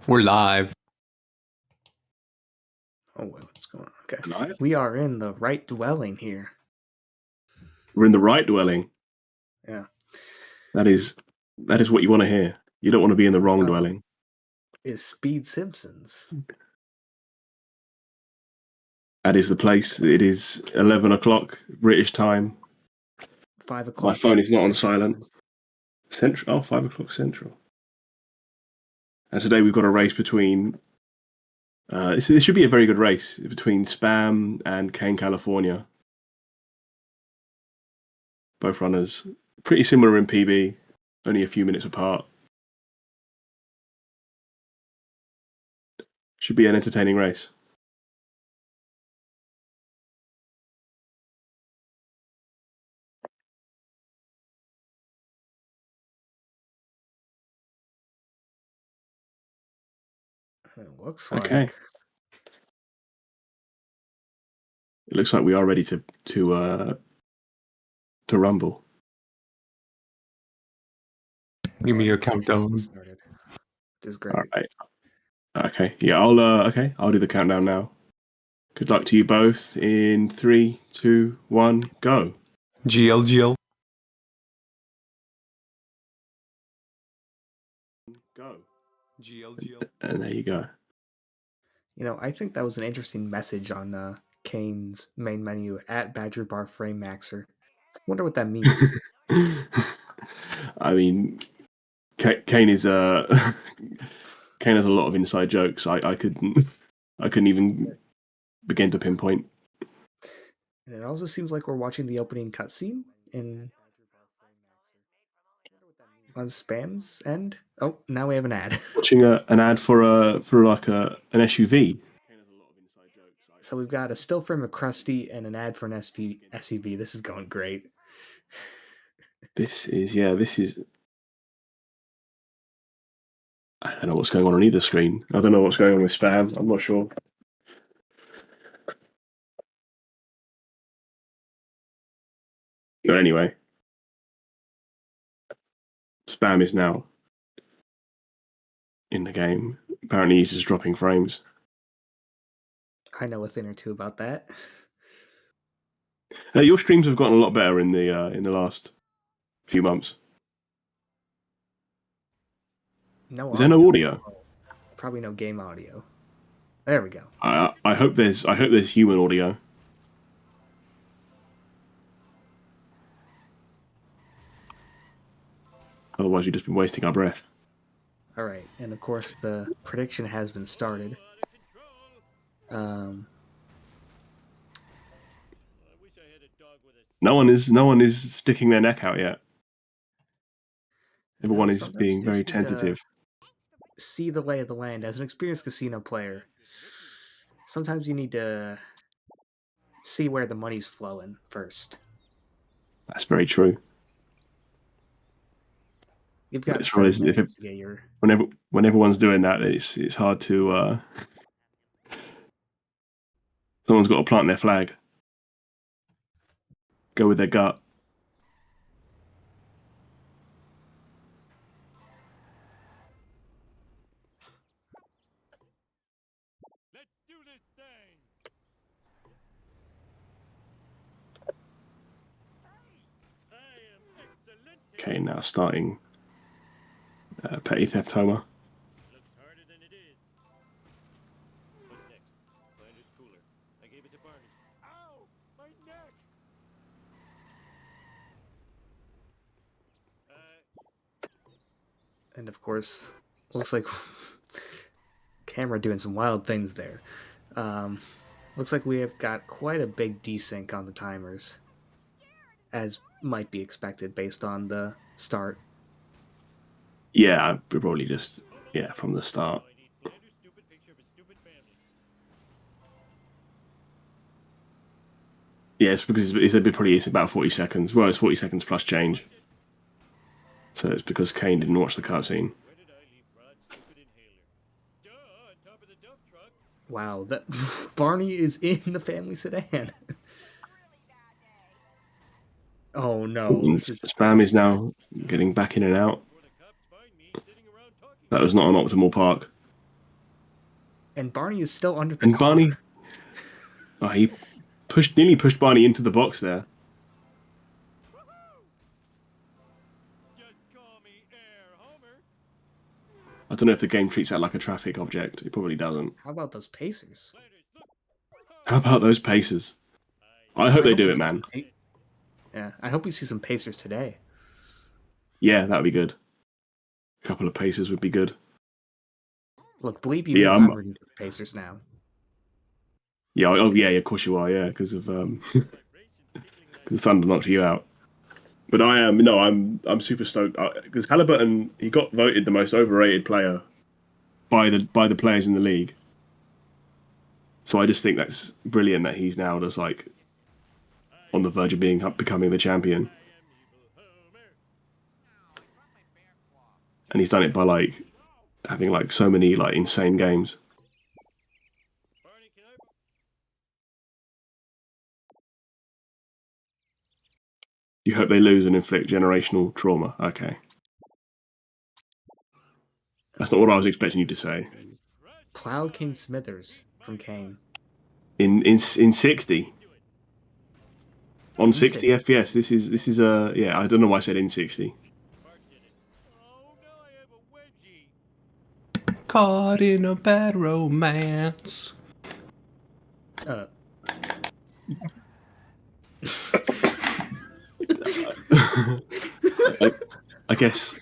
We're live. Oh, what's going on? Okay. Live? We are in the right dwelling here. We're in the right dwelling. Yeah. That is what you want to hear. You don't want to be in the wrong dwelling. Is Speed Simpsons. That is the place. It is 11 o'clock British time. 5 o'clock. My phone is not on silent. Time. Central. Oh, 5 o'clock Central. And today we've got a race between... this should be a very good race between Spam and CainCalifornia. Both runners. Pretty similar in PB. Only a few minutes apart. Should be an entertaining race. It looks like. Okay. It looks like we are ready to rumble. Give me your countdown. Started. Which is great. All right. Okay. Yeah, I'll do the countdown now. Good luck to you both in 3, 2, 1, go. GLGL. Go. GLGL. And there you go. You know, I think that was an interesting message on Kane's main menu at Badger Bar Frame Maxer. Wonder what that means. I mean, Cain is Cain has a lot of inside jokes. I couldn't even begin to pinpoint. And it also seems like we're watching the opening cutscene on Spam's end. Oh, now we have an ad. Watching an ad for an SUV. So we've got a still frame of Krusty and an ad for an SUV. This is going great. This is. I don't know what's going on either screen. I don't know what's going on with Spam. I'm not sure. But anyway, Spam is now in the game. Apparently, he's just dropping frames. I know a thing or two about that. Your streams have gotten a lot better in the last few months. No. Is there no audio? Probably no game audio. There we go. I hope there's human audio. Otherwise, we've just been wasting our breath. All right, and of course the prediction has been started. No one is sticking their neck out yet. Everyone is being very tentative. See the lay of the land. As an experienced casino player, sometimes you need to see where the money's flowing first. That's very true. You've got when everyone's doing that, it's hard to. Someone's got to plant their flag. Go with their gut. Let's do this thing. Okay, now starting Petty Theft Homer. Looks harder than it is. What's next? Blender's cooler. I gave it to Barney. Ow! My neck! And of course, looks like camera doing some wild things there. Looks like we have got quite a big desync on the timers, as might be expected based on the start. Yeah, probably just from the start. Yeah, it's because it's about 40 seconds. Well, it's 40 seconds plus change. So it's because Cain didn't watch the cutscene. Wow, that Barney is in the family sedan. Oh no! Spam is now getting back in and out. That was not an optimal park. And Barney is still under the And car. Barney, oh, he nearly pushed Barney into the box there. Just call me Air Homer. I don't know if the game treats that like a traffic object. It probably doesn't. How about those Pacers? Landers, look. How about those Pacers? I hope they do it, man. Yeah, I hope we see some Pacers today. Yeah, that would be good. A couple of Pacers would be good. Look, believe you Yeah, me, I'm rooting for the Pacers now. Yeah, oh yeah, of course you are. Yeah, because of because Thunder knocked you out. But I am I'm super stoked because Halliburton, he got voted the most overrated player by the players in the league. So I just think that's brilliant that he's now just like on the verge of becoming the champion, and he's done it by like having like so many like insane games. Barney, can I... You hope they lose and inflict generational trauma. Okay, that's not what I was expecting you to say. Plow King Smithers from Cain. In 60 on In 60 FPS. This is yeah. I don't know why I said in 60. Bart did it. Oh, now I have a wedgie. Caught in a bad romance. I guess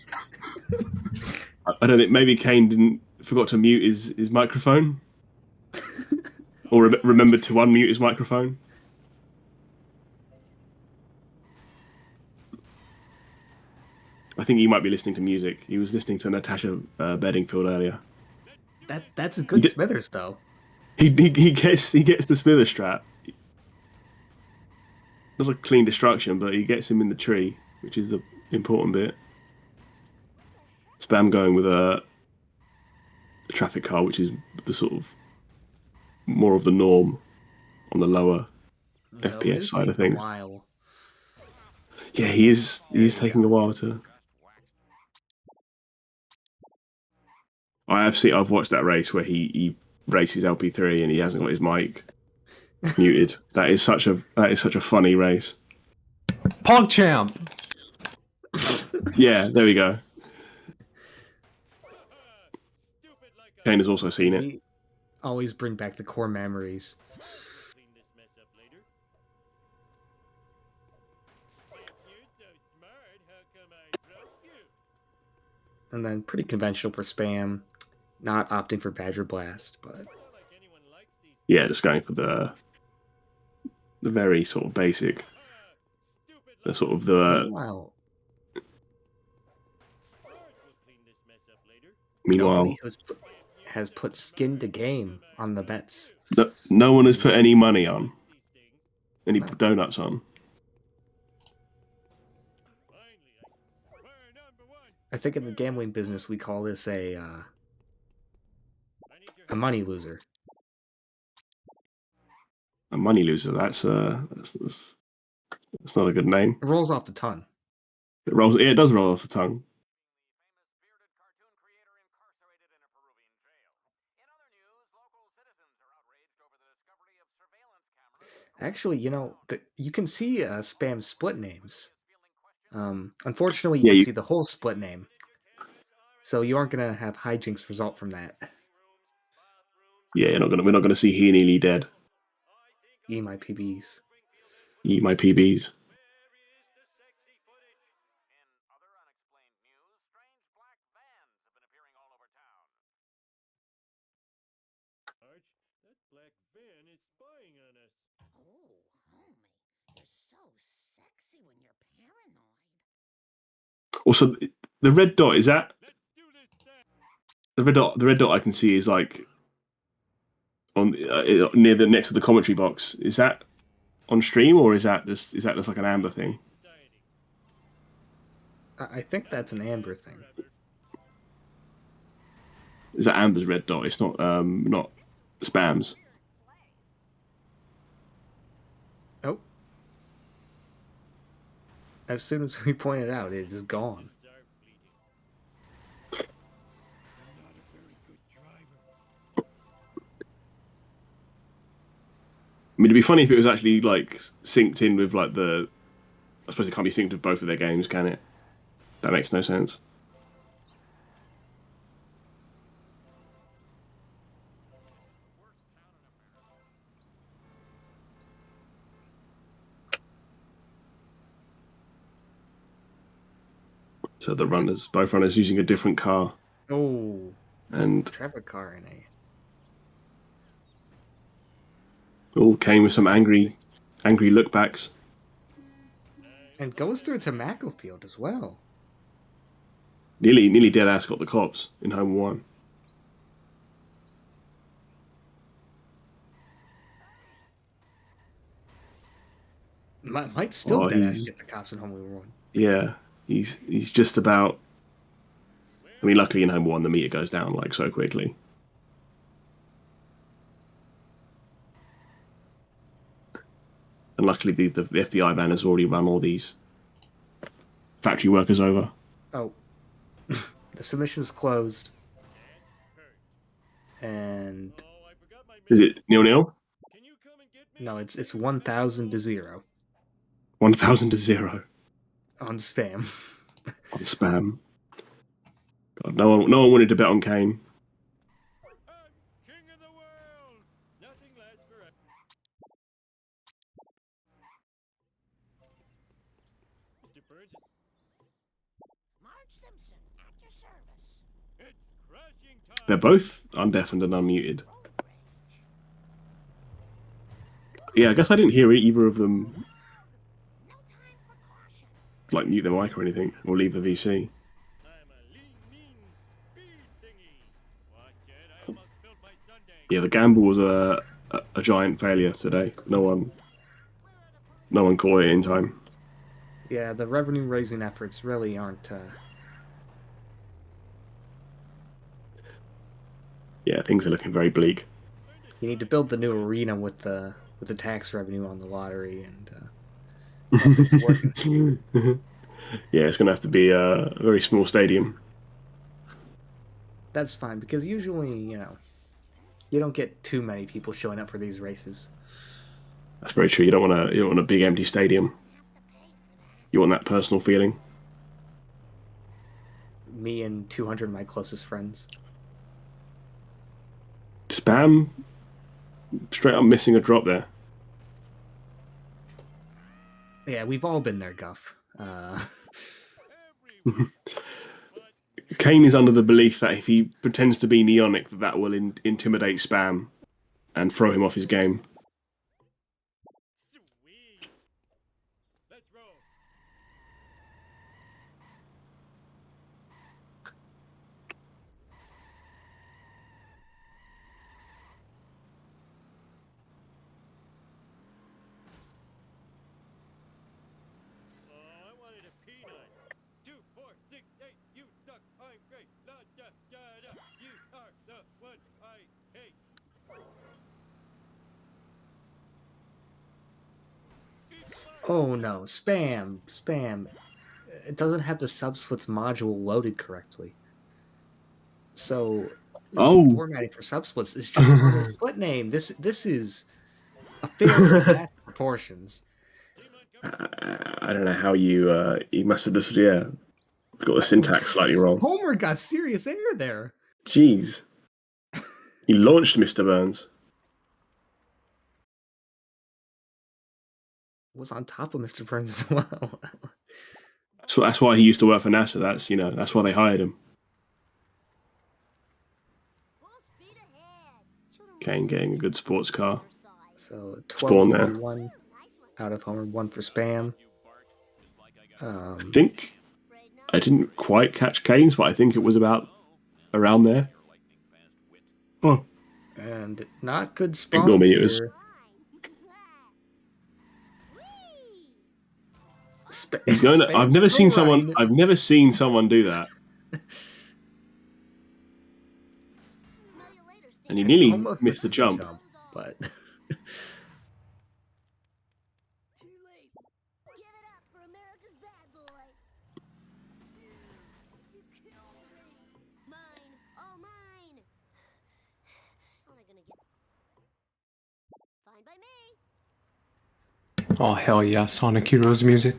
I don't think maybe Cain forgot to mute his microphone, or remembered to unmute his microphone. I think he might be listening to music. He was listening to Natasha Bedingfield earlier. That's a good Smithers though. He gets the Smithers strap. Not a clean destruction, but he gets him in the tree, which is the important bit. Spam going with a traffic car, which is the sort of more of the norm on the lower FPS side of things. While. Yeah, he is taking a while to. I've watched that race where he races LP3 and he hasn't got his mic muted. That is such a funny race. PogChamp. Yeah, there we go. Cain has also seen it. We always bring back the core memories. Clean this mess up later. You're so smart. How come I broke you? And then pretty conventional for spam. Not opting for Badger Blast, but It's not like anyone likes these. Yeah, just going for the very sort of basic, Stupid the like sort of the. meanwhile, Bart will clean this mess up later. Meanwhile, nobody has put skin to game on the bets. no one has put any money on, These things. any No. donuts on. Finally, we're number one. I think in the gambling business we call this I need your a money loser. A money loser. That's not a good name. It rolls off the tongue. It rolls. Yeah, it does roll off the tongue. Actually, you can see spam split names. Unfortunately, you Yeah, can you- see the whole split name, so you aren't gonna have hijinks result from that. Yeah, we're not gonna see he nearly dead. E my PBs. Eat my PBs. Arch, that black van is spying on us. Oh, homie, you're so sexy when you're paranoid. Also, the red dot is that Let's do this thing. the red dot. The red dot I can see is like on near the next to the commentary box. Is that on stream or is that just like an amber thing? Society. I think that's an Amber thing. Is that Amber's red dot? It's not spams. Oh. As soon as we point it out, it is gone. Are fleeting. I'm not a very good driver. it'd be funny if it was actually like synced in with like the. I suppose it can't be synced with both of their games, can it? That makes no sense. So the runners, both runners, using a different car, Oh, and Trevor car in a. all came with some angry lookbacks. And goes through tobacco field as well. Nearly dead ass got the cops in home one. Might still Oh, dead ass he's get the cops in Home Alone. yeah, he's just about. I mean, luckily in home one the meter goes down like so quickly. And luckily the FBI van has already run all these factory workers over. Oh, the submission's closed. And Oh, I forgot my Is it 0-0? Can you come and get me? no, it's 1,000 to 0 1,000 to 0 on spam. on spam. God, no one wanted to bet on Cain. I'm king of the world. Nothing lasts forever. Mr. Burns, Marge Simpson at your service. it's crashing time. They're both undeafened and unmuted. Road rage. Yeah, I guess I didn't hear either of them No time for caution. like mute their mic or anything or leave the VC. I'm a lean, mean speed thingy. Watch it, I almost spilled my sundae. Yeah, the gamble was a giant failure today. No one caught it in time. Yeah, the revenue raising efforts really aren't. Yeah, things are looking very bleak. You need to build the new arena with the tax revenue on the lottery, and nothing's working. Yeah, it's going to have to be a very small stadium. That's fine because usually, you don't get too many people showing up for these races. That's very true. You don't want a big empty stadium. You want that personal feeling. Me and 200 of my closest friends. Spam, straight up missing a drop there. Yeah, we've all been there, Guff. Cain is under the belief that if he pretends to be Neonic, that will intimidate Spam and throw him off his game. Sweet. Let's roll. Oh, I wanted a peanut. 2, 4, 6, 8. You suck. I'm great. La da da da. You are the one I hate. Oh no, spam. It doesn't have the subsplits module loaded correctly. So Oh. the formatting for subsplits is just on the split name. This is a failure of massive proportions. I don't know how you must have just got the syntax slightly wrong. Homer got serious air there. Jeez, he launched Mr. Burns. Was on top of Mr. Burns as well. So that's why he used to work for NASA. That's why they hired him. Full speed ahead. Cain getting a good sports car. So Spawn there. 1241 out of Homer, 1 for spam. I think I didn't quite catch Cain's, but I think it was about around there. Oh, And not good Ignore spawns me, it was- here. he's going. I've never seen someone do that, and he nearly Almost missed the jump. But Too late. Give it up for America's bad boy. You killed me. Mine, all mine. How am I gonna get? Fine by me. Oh, hell yeah, Sonic Heroes music.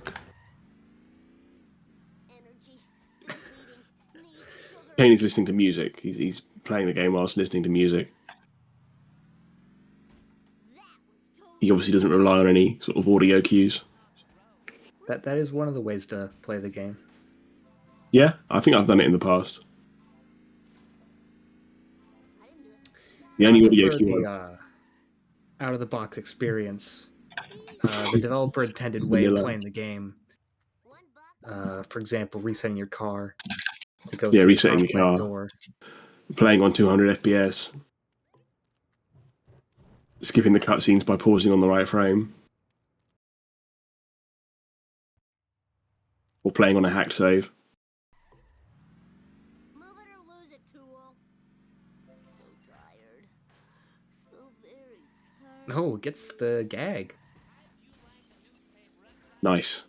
Energy depleting. Need sugar. Kane is listening to music. He's playing the game whilst listening to music. That was totally He obviously doesn't rely on any sort of audio cues. That is one of the ways to play the game. Yeah, I think I've done it in the past. I didn't do it. The I only audio prefer cue the out of the box experience. The developer intended way of Vanilla. playing the game. One buck. For example, resetting your car to go Yeah, through resetting the your top right car. door. Playing on 200 FPS. Skipping the cutscenes by pausing on the right frame. Or playing on a hacked save. Move it or lose it, tool. So tired. So very tired. No, it gets the gag. Nice.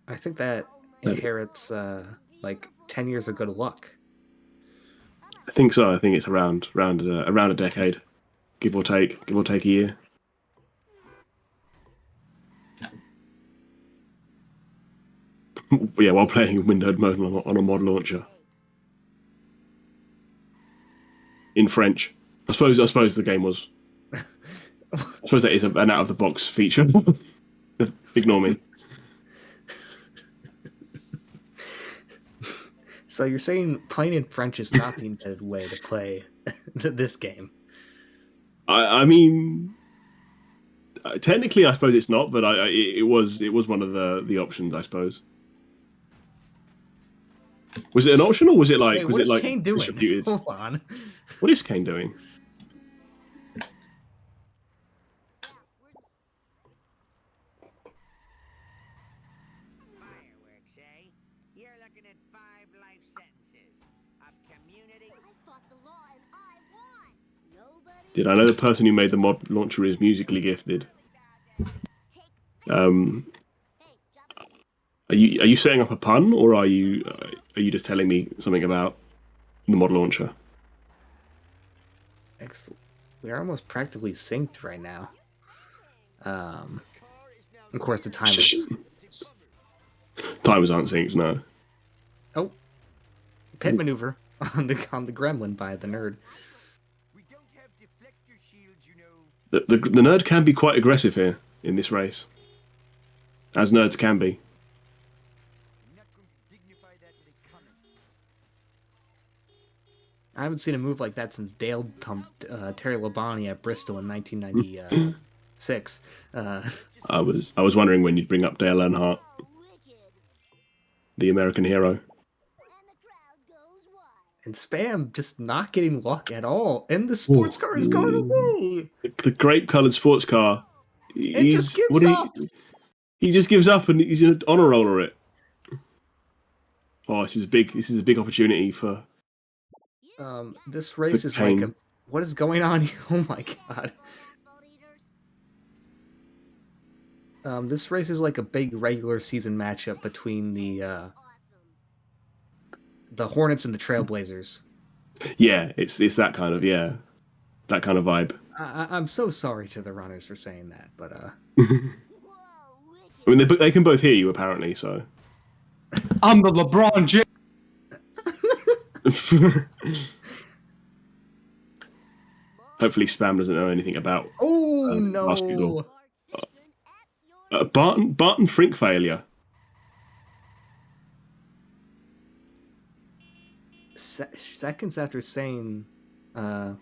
I think that inherits like 10 years of good luck. I think so. I think it's around a decade, give or take a year. Yeah, while playing in windowed mode on a mod launcher in French. I suppose the game was. I suppose that is an out of the box feature. Ignore me. So you're saying playing in French is not the intended way to play this game? I mean, technically, I suppose it's not, but it was one of the options, I suppose. Was it an option or was it like Wait, what is like Kane doing? distributed? Hold on. What is Kane doing? Fireworks, eh? You're looking at 5 life sentences of community. I fought the law and I won. Nobody. Did I know the person who made the mod launcher is musically gifted? Take. Hey, drop it. Are you setting up a pun or are you just telling me something about the mod launcher? Excellent. We are almost practically synced right now. Of course, the timers. Timers aren't synced, no. Oh, pit maneuver on the gremlin by the nerd. We don't have deflector shields, you know. The nerd can be quite aggressive here in this race, as nerds can be. I'm not going to dignify that with a comment. I haven't seen a move like that since Dale thumped Terry Labonte at Bristol in 1996. I was wondering when you'd bring up Dale Earnhardt, Oh, wicked. the American hero. And the crowd goes wild. And Spam just not getting luck at all. And the sports car is going away. The grape-coloured sports car. It just gives up. He just gives up and he's going to honor roller it. Oh, this is a big opportunity for. This race is like a. What is going on here? Oh my god. This race is like a big regular season matchup between the Hornets and the Trailblazers. Yeah, it's that kind of that kind of vibe. I'm so sorry to the runners for saying that, but I mean, they can both hear you apparently, so. I'm the LeBron James. Hopefully, Spam doesn't know anything about no. basketball. Barton Frink failure. Seconds after saying, Yeah,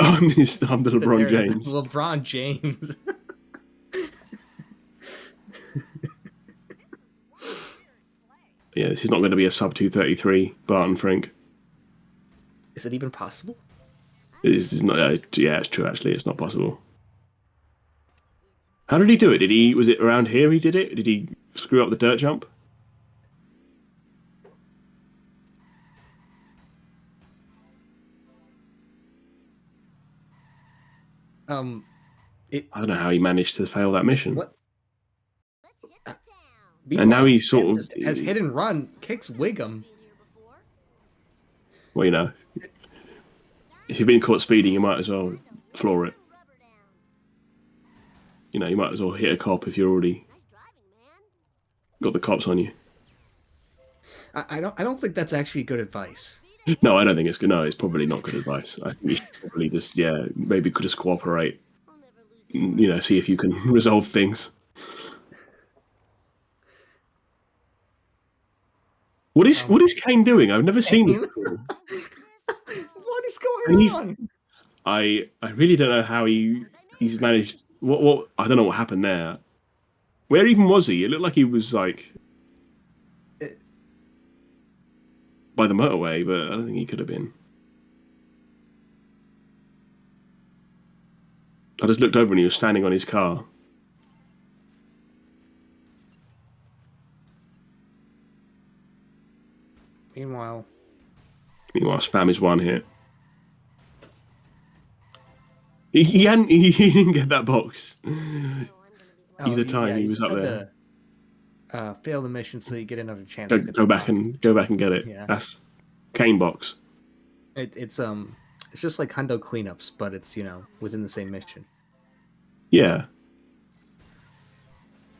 I'm the LeBron James. LeBron James. Yeah, this is not going to be a sub 233 Barton Frink. Is it even possible? It's not. Yeah, it's true. Actually, it's not possible. How did he do it? Was it around here he did it? Did he screw up the dirt jump? I don't know how he managed to fail that mission. What? And now he's sort of has hit and run, kicks Wiggum. Well, you know, if you've been caught speeding, you might as well floor it. you know, you might as well hit a cop if you're already Nice driving, man. got the cops on you. I don't think that's actually good advice. No, I don't think it's good. No, it's probably not good advice. I think you should probably just, maybe could just cooperate. I'll never lose these You know, see if you can resolve things. What is Kane doing? I've never seen this before. What is going And on? I really don't know how he's managed. What I don't know what happened there. Where even was he? It looked like he was like by the motorway, but I don't think he could have been. I just looked over and he was standing on his car. Meanwhile, Spam is one hit. He didn't get that box. Either time he was up there. Fail the mission so you get another chance. Go, to get go the back box. and go back and get it. Yeah. That's Kane box. It's just like hundo cleanups, but it's within the same mission. Yeah.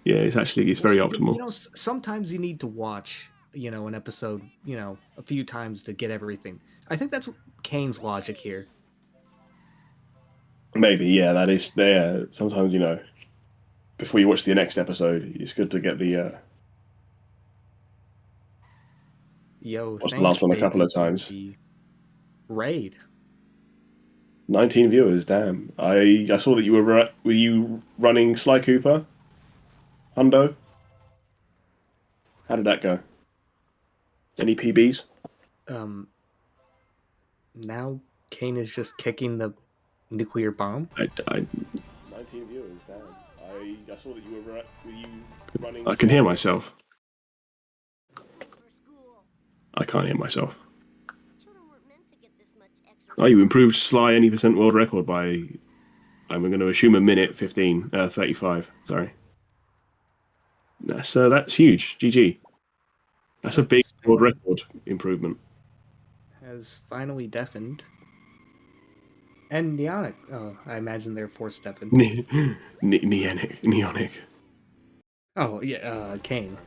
Yeah, it's very optimal. Sometimes you need to watch an episode a few times to get everything. I think that's Kane's logic here. Maybe, yeah, that is there. Sometimes, before you watch the next episode, it's good to get the watch the last one a couple of times. Raid. 19 viewers, damn. I saw that you were you running Sly Cooper? Hundo? How did that go? Any PBs? Now Kane is just kicking the nuclear bomb. 19 viewers, damn. I saw that you were you running. I can hear myself. for school. I can't hear myself. Children weren't meant to get this much extra. Oh, you improved Sly any percent world record by, I'm going to assume, a minute 35. Sorry. That's huge. GG. That's a big world record improvement. Has finally deafened. And Neonic. Oh, I imagine they're force deafened. Neonic. Oh, yeah, Kane.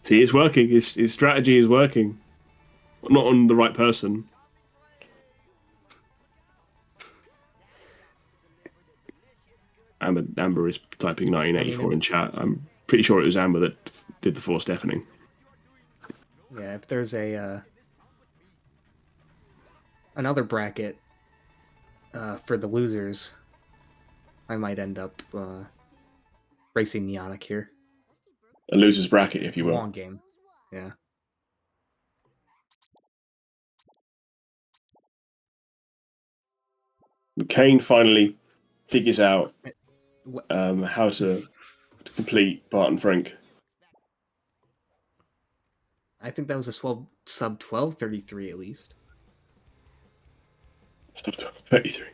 See, it's working. His strategy is working. Not on the right person. Amber is typing 1984 in chat. I'm pretty sure it was Amber that did the force deafening. Yeah, if there's another bracket for the losers, I might end up racing Neonic here. A loser's bracket, if It's you a will. long game. Yeah. Kane finally figures out What? how to complete Barton Frank. I think that was a sub 1233 at least. Stop 33.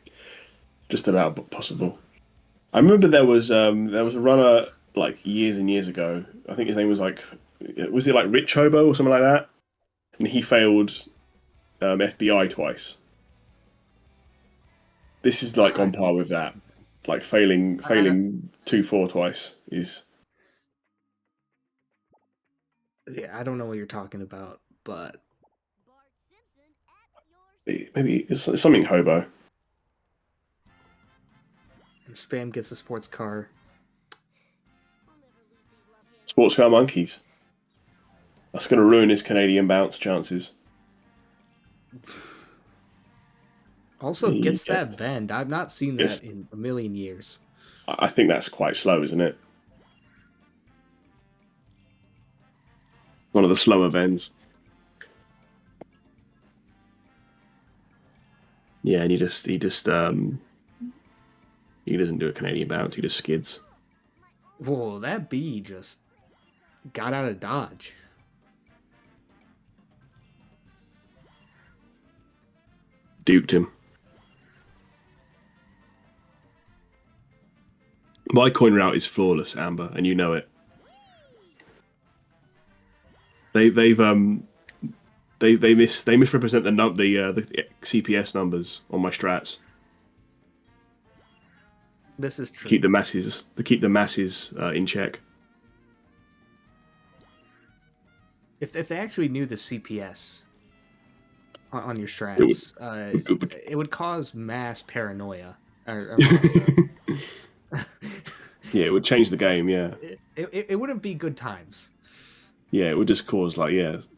Just about possible. I remember there was a runner like years and years ago. I think his name was was it like Rich Hobo or something like that? And he failed FBI twice. This is like on par with that. Like failing 2-4 twice is. Yeah, I don't know what you're talking about, but Bart Simpson at your Maybe it's something hobo. and Spam gets a sports car. I'll never lose these love handles. Sports car monkeys. That's going to ruin his Canadian bounce chances. Also gets Yeah. that bend. I've not seen that Yes. in a million years. I think that's quite slow, isn't it? One of the slower vends. Yeah, and he doesn't do a Canadian bounce. He just skids. Whoa, that bee just got out of dodge. Duped him. My coin route is flawless, Amber, and you know it. They misrepresent the CPS numbers on my strats. This is true. keep the masses in check. If they actually knew the CPS on your It would- strats, it would- it would cause mass paranoia. Yeah, it would change the game. Yeah, It wouldn't be good times. yeah, it would just cause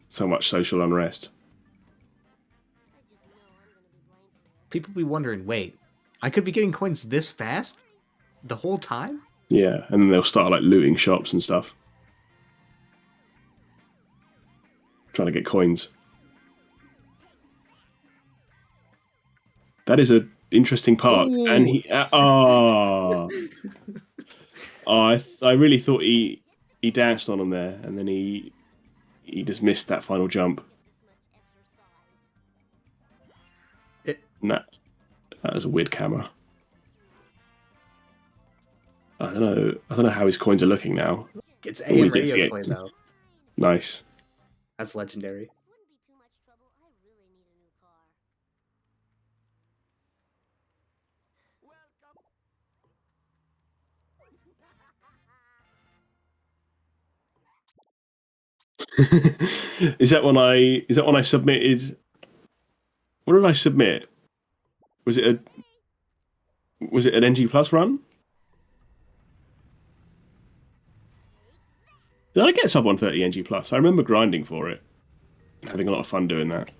so much social unrest. I just know I'm gonna be blamed for this. People be wondering, wait, I could be getting coins this fast the whole time? Yeah, and then they'll start like looting shops and stuff, trying to get coins. That is a interesting part, and Ooh. he I really thought he danced on him there, and then he just missed that final jump. This much exercise. And that was a weird camera. I don't know how his coins are looking now. It's Oh, he AM gets radio it. play though. Nice. That's legendary. Wouldn't be too much trouble. I really need a new car. Welcome. Is that when I submitted? What did I submit? Was it an NG Plus run? Did I get sub 130 NG Plus? I remember grinding for it, having a lot of fun doing that.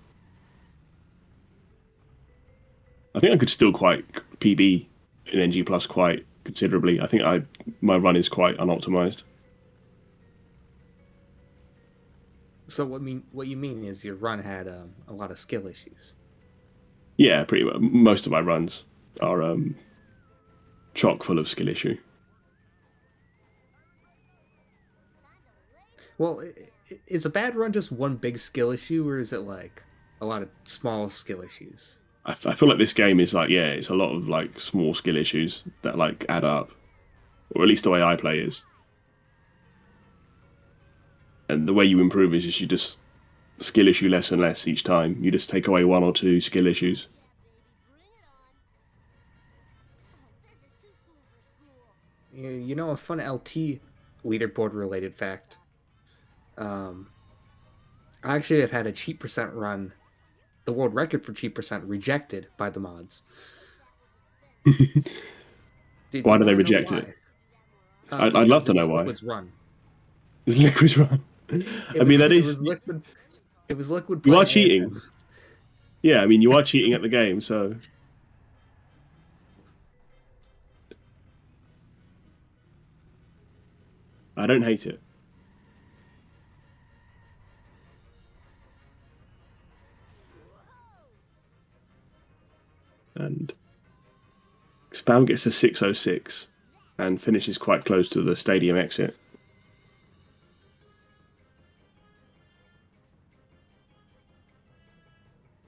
I think I could still quite PB in NG Plus quite considerably. I think my run is quite unoptimized. So what you mean is your run had a lot of skill issues. Yeah, pretty much. Most of my runs are chock full of skill issue. Well, is a bad run just one big skill issue, or is it like a lot of small skill issues? I feel like this game is it's a lot of like small skill issues that like add up, or at least the way I play is. And the way you improve is just you just skill issue less and less each time. You just take away one or two skill issues. Yeah, baby, bring it on. Oh, this is too cool for school. You know, a fun LT leaderboard related fact. I actually have had a cheat percent run, the world record for cheat percent, rejected by the mods. Why Do do you they wanna know reject why? it? I'd love Because to it know was why. Liquid's run. It's Liquid's run. I mean, that It is was Liquid. It was Liquid. you are playing cheating. ASM. Yeah, I mean you are cheating at the game, so I don't hate it. And Spam gets a 606 and finishes quite close to the stadium exit.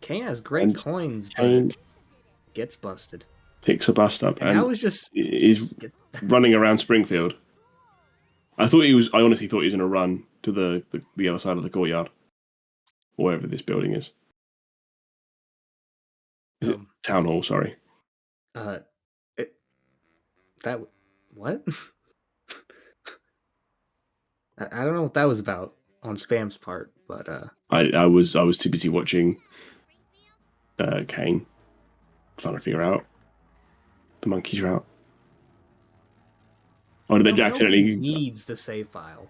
Cain has great And coins, Cain but gets busted. picks a bust up And that and was just is running around Springfield. I honestly thought he was going to run to the other side of the courtyard, or wherever this building is. Is it Town Hall? Sorry. That what? I don't know what that was about on Spam's part, but I was too busy watching Cain, trying to figure out the monkey's route. Oh, did they nobody accidentally? needs the save file.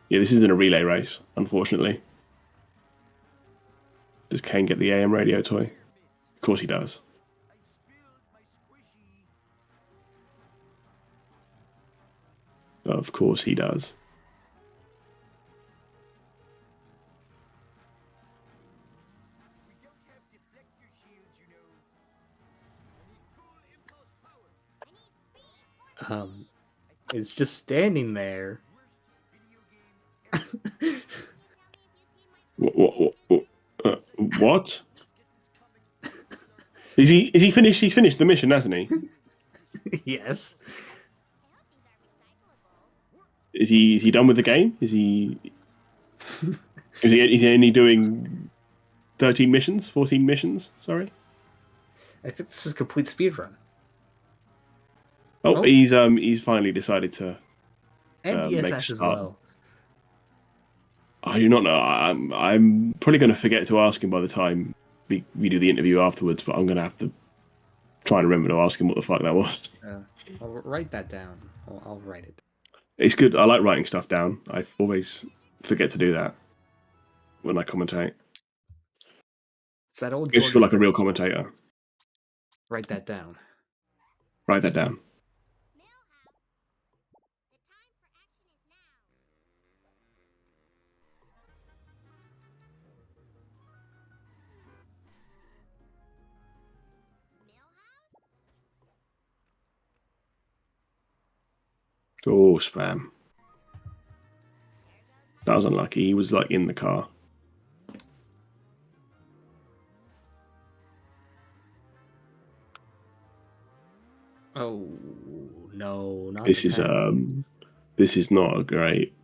Yeah, this isn't a relay race, unfortunately. Does Cain get the AM radio toy? Of course he does. I spilled my squishy. Of course he does. We don't have deflector shields, you know. I need full impulse power. I need speed. It's just standing there. Worst video game. What? Is he finished? He's finished the mission, hasn't he? Yes. I hope these are recyclable. Is he done with the game? Is he only doing 13 missions? 14 missions? Sorry. I think this is a complete speed run. Oh, Oh. he's finally decided to And make a ESS as start. well. I do not know. I'm probably going to forget to ask him by the time we do the interview afterwards, but I'm going to have to try and remember to ask him what the fuck that was. I'll write that down. I'll write it. It's good. I like writing stuff down. I always forget to do that when I commentate. It's that old I just George feel like a real phrase. commentator. Write that down. Write that down. Oh, spam. That was unlucky. He was like in the car. Oh no, not This the is tag. this is not a great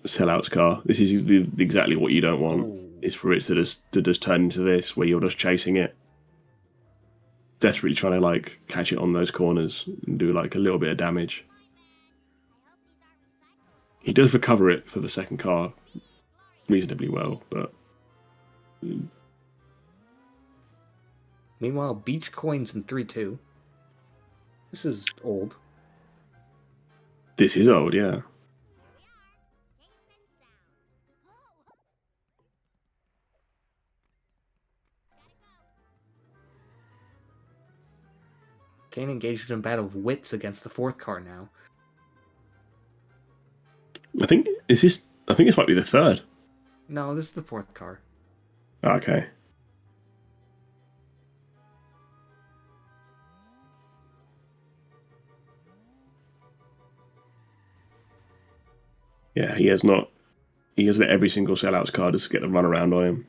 sellouts car. This is exactly what you don't want. Oh. Is for it to just turn into this where you're just chasing it, desperately trying to like catch it on those corners and do like a little bit of damage. He does recover it for the second car reasonably well, but Meanwhile, beach coins in 3-2. This is old. this is old, yeah. Cain engaged in a battle of wits against the fourth car now. I think this might be the third. No, this is the fourth car. Okay. Yeah, he has not. He has let every single sellouts car just get the run around on him.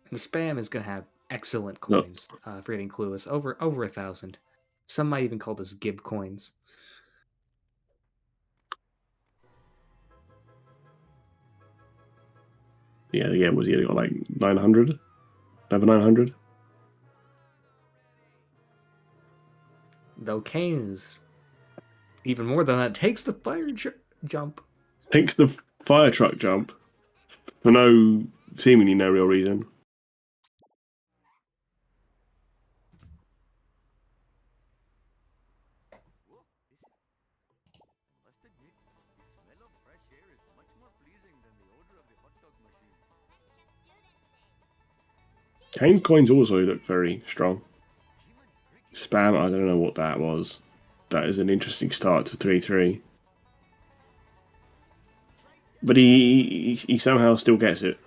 And Spam is going to have excellent No. coins for getting Clueless. Over 1,000. Some might even call this Gib coins. Yeah. Was he got like 900? Over 900? Though Cain is even more than that. Takes the fire jump. Takes the fire truck jump for seemingly no real reason. Whoa, must admit, the smell of fresh air is much more pleasing than the odor of the hot dog machine. Kane coins also look very strong. Spam, I don't know what that was. That is an interesting start to 3-3. But he somehow still gets it.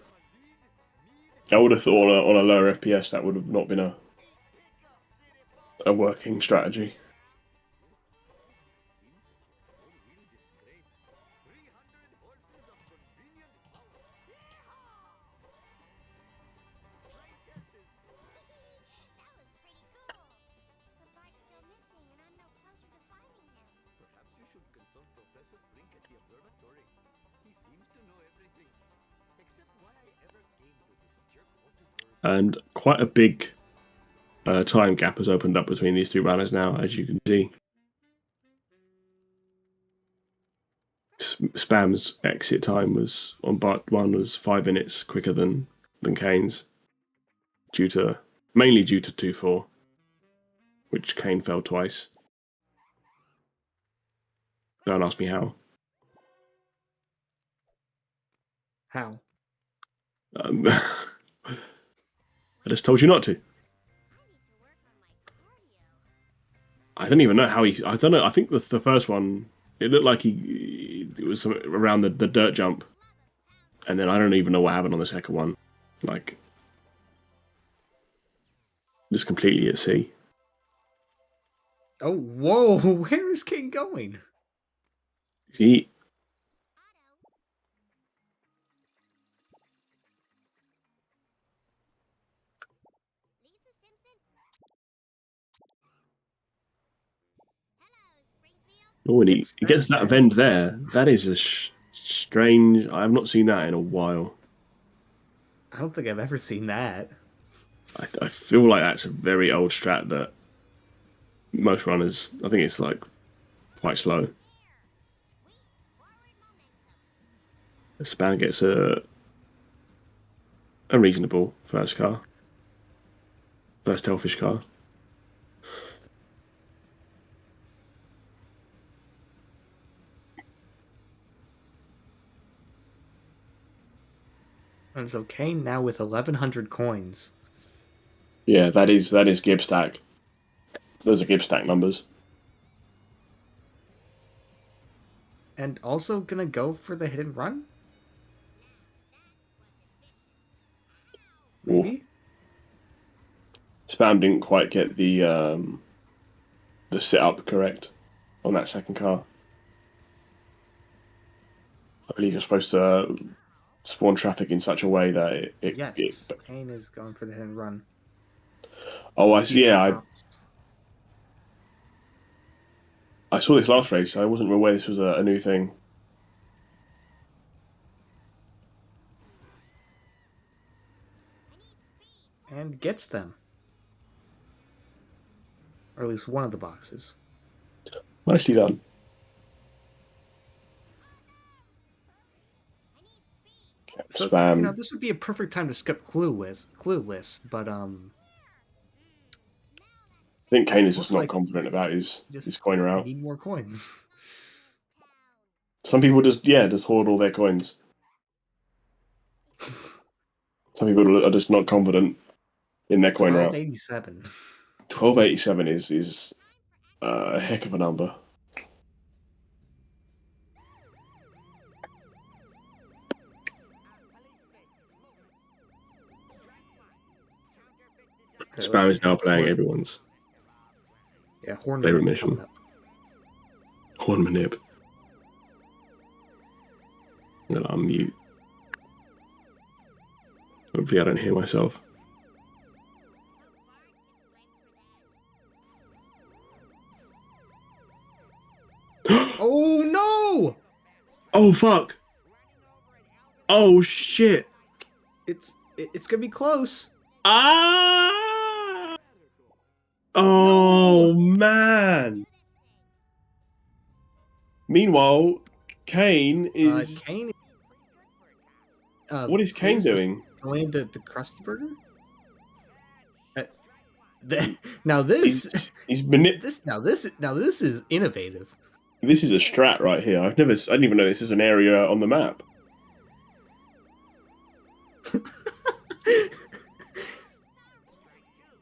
I would have thought on a lower FPS that would have not been a working strategy. Perhaps you should consult Professor Frink at the observatory. He seems to know everything. Except why I ever came to this jerk water bird. And quite a big time gap has opened up between these two runners now, as you can see. Spam's exit time was on part 1 was 5 minutes quicker than Kane's, mainly due to 2-4, which Kane fell twice. Don't ask me how. How? I just told you not to. I don't even know how he. I don't know. I think the first one, it looked like it was around the dirt jump, and then I don't even know what happened on the second one. Like, just completely at sea. Oh, whoa! Where is Cain going? He. Oh, and he gets that vend there. That is a strange. I have not seen that in a while. I don't think I've ever seen that. I feel like that's a very old strat that most runners. I think it's like quite slow. Span gets a reasonable first car, first Hellfish car. And so Cain now with 1,100 coins. Yeah, that is Gibbs stack. Those are Gibbs stack numbers. And also gonna go for the hit and run? Ooh. Maybe? Spam didn't quite get the setup correct on that second car. I believe you're supposed to spawn traffic in such a way that Yes. Cain is going for the hit and run. Oh, I see. Yeah, Drops. I saw this last race. I wasn't aware this was a new thing. And gets them. Or at least one of the boxes. Nicely done. So, Spam. this would be a perfect time to skip Clueless, but I think Kane is just looks not like confident about his coin I route. need more coins. Some people just hoard all their coins. Some people are just not confident in their coin route. 1287. 1287 is a heck of a number. Spam is now playing everyone's Yeah, Horn favorite Manip coming mission. up. Horn Manip. I'm gonna unmute. Hopefully I don't hear myself. Oh no! Oh fuck! Oh shit! It's gonna be close. Ah! Oh man! Meanwhile, Kane is. Cain. What is Kane Clueless doing? Going into the Krusty Burger. Now this, He's this is innovative. This is a strat right here. I didn't even know this is an area on the map.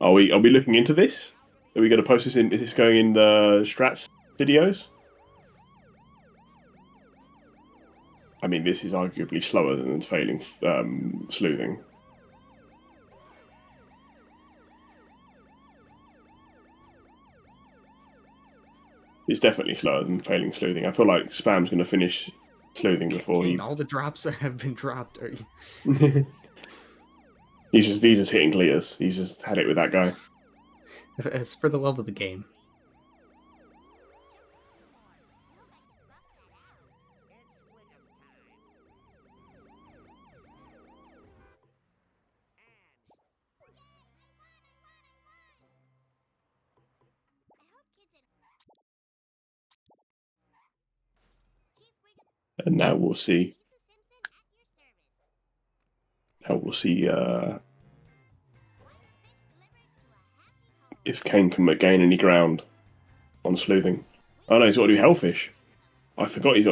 Are we looking into this? Are we going to post this in? Is this going in the strats videos? I mean, this is arguably slower than failing sleuthing. It's definitely slower than failing sleuthing. I feel like Spam's going to finish sleuthing before Cain, all the drops have been dropped. he's just hitting clears. He's just had it with that guy. It's for the love of the game. And now we'll see. Now we'll see if Kane can gain any ground on sleuthing. Oh no, he's got to do Hellfish. I forgot he's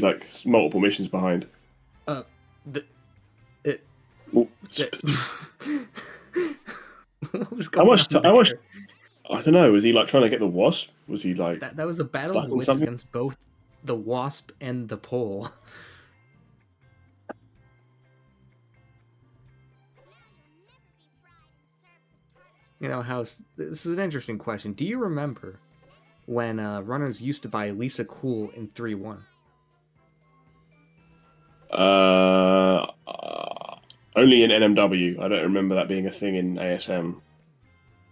like multiple missions behind. Ooh, What was going on how much? there? I don't know. Was he like trying to get the wasp? Was he like That was a battle stuck of on wits something? against both the wasp and the pole. This is an interesting question. Do you remember when runners used to buy Lisa Cool in 3-1? Only in NMW. I don't remember that being a thing in ASM.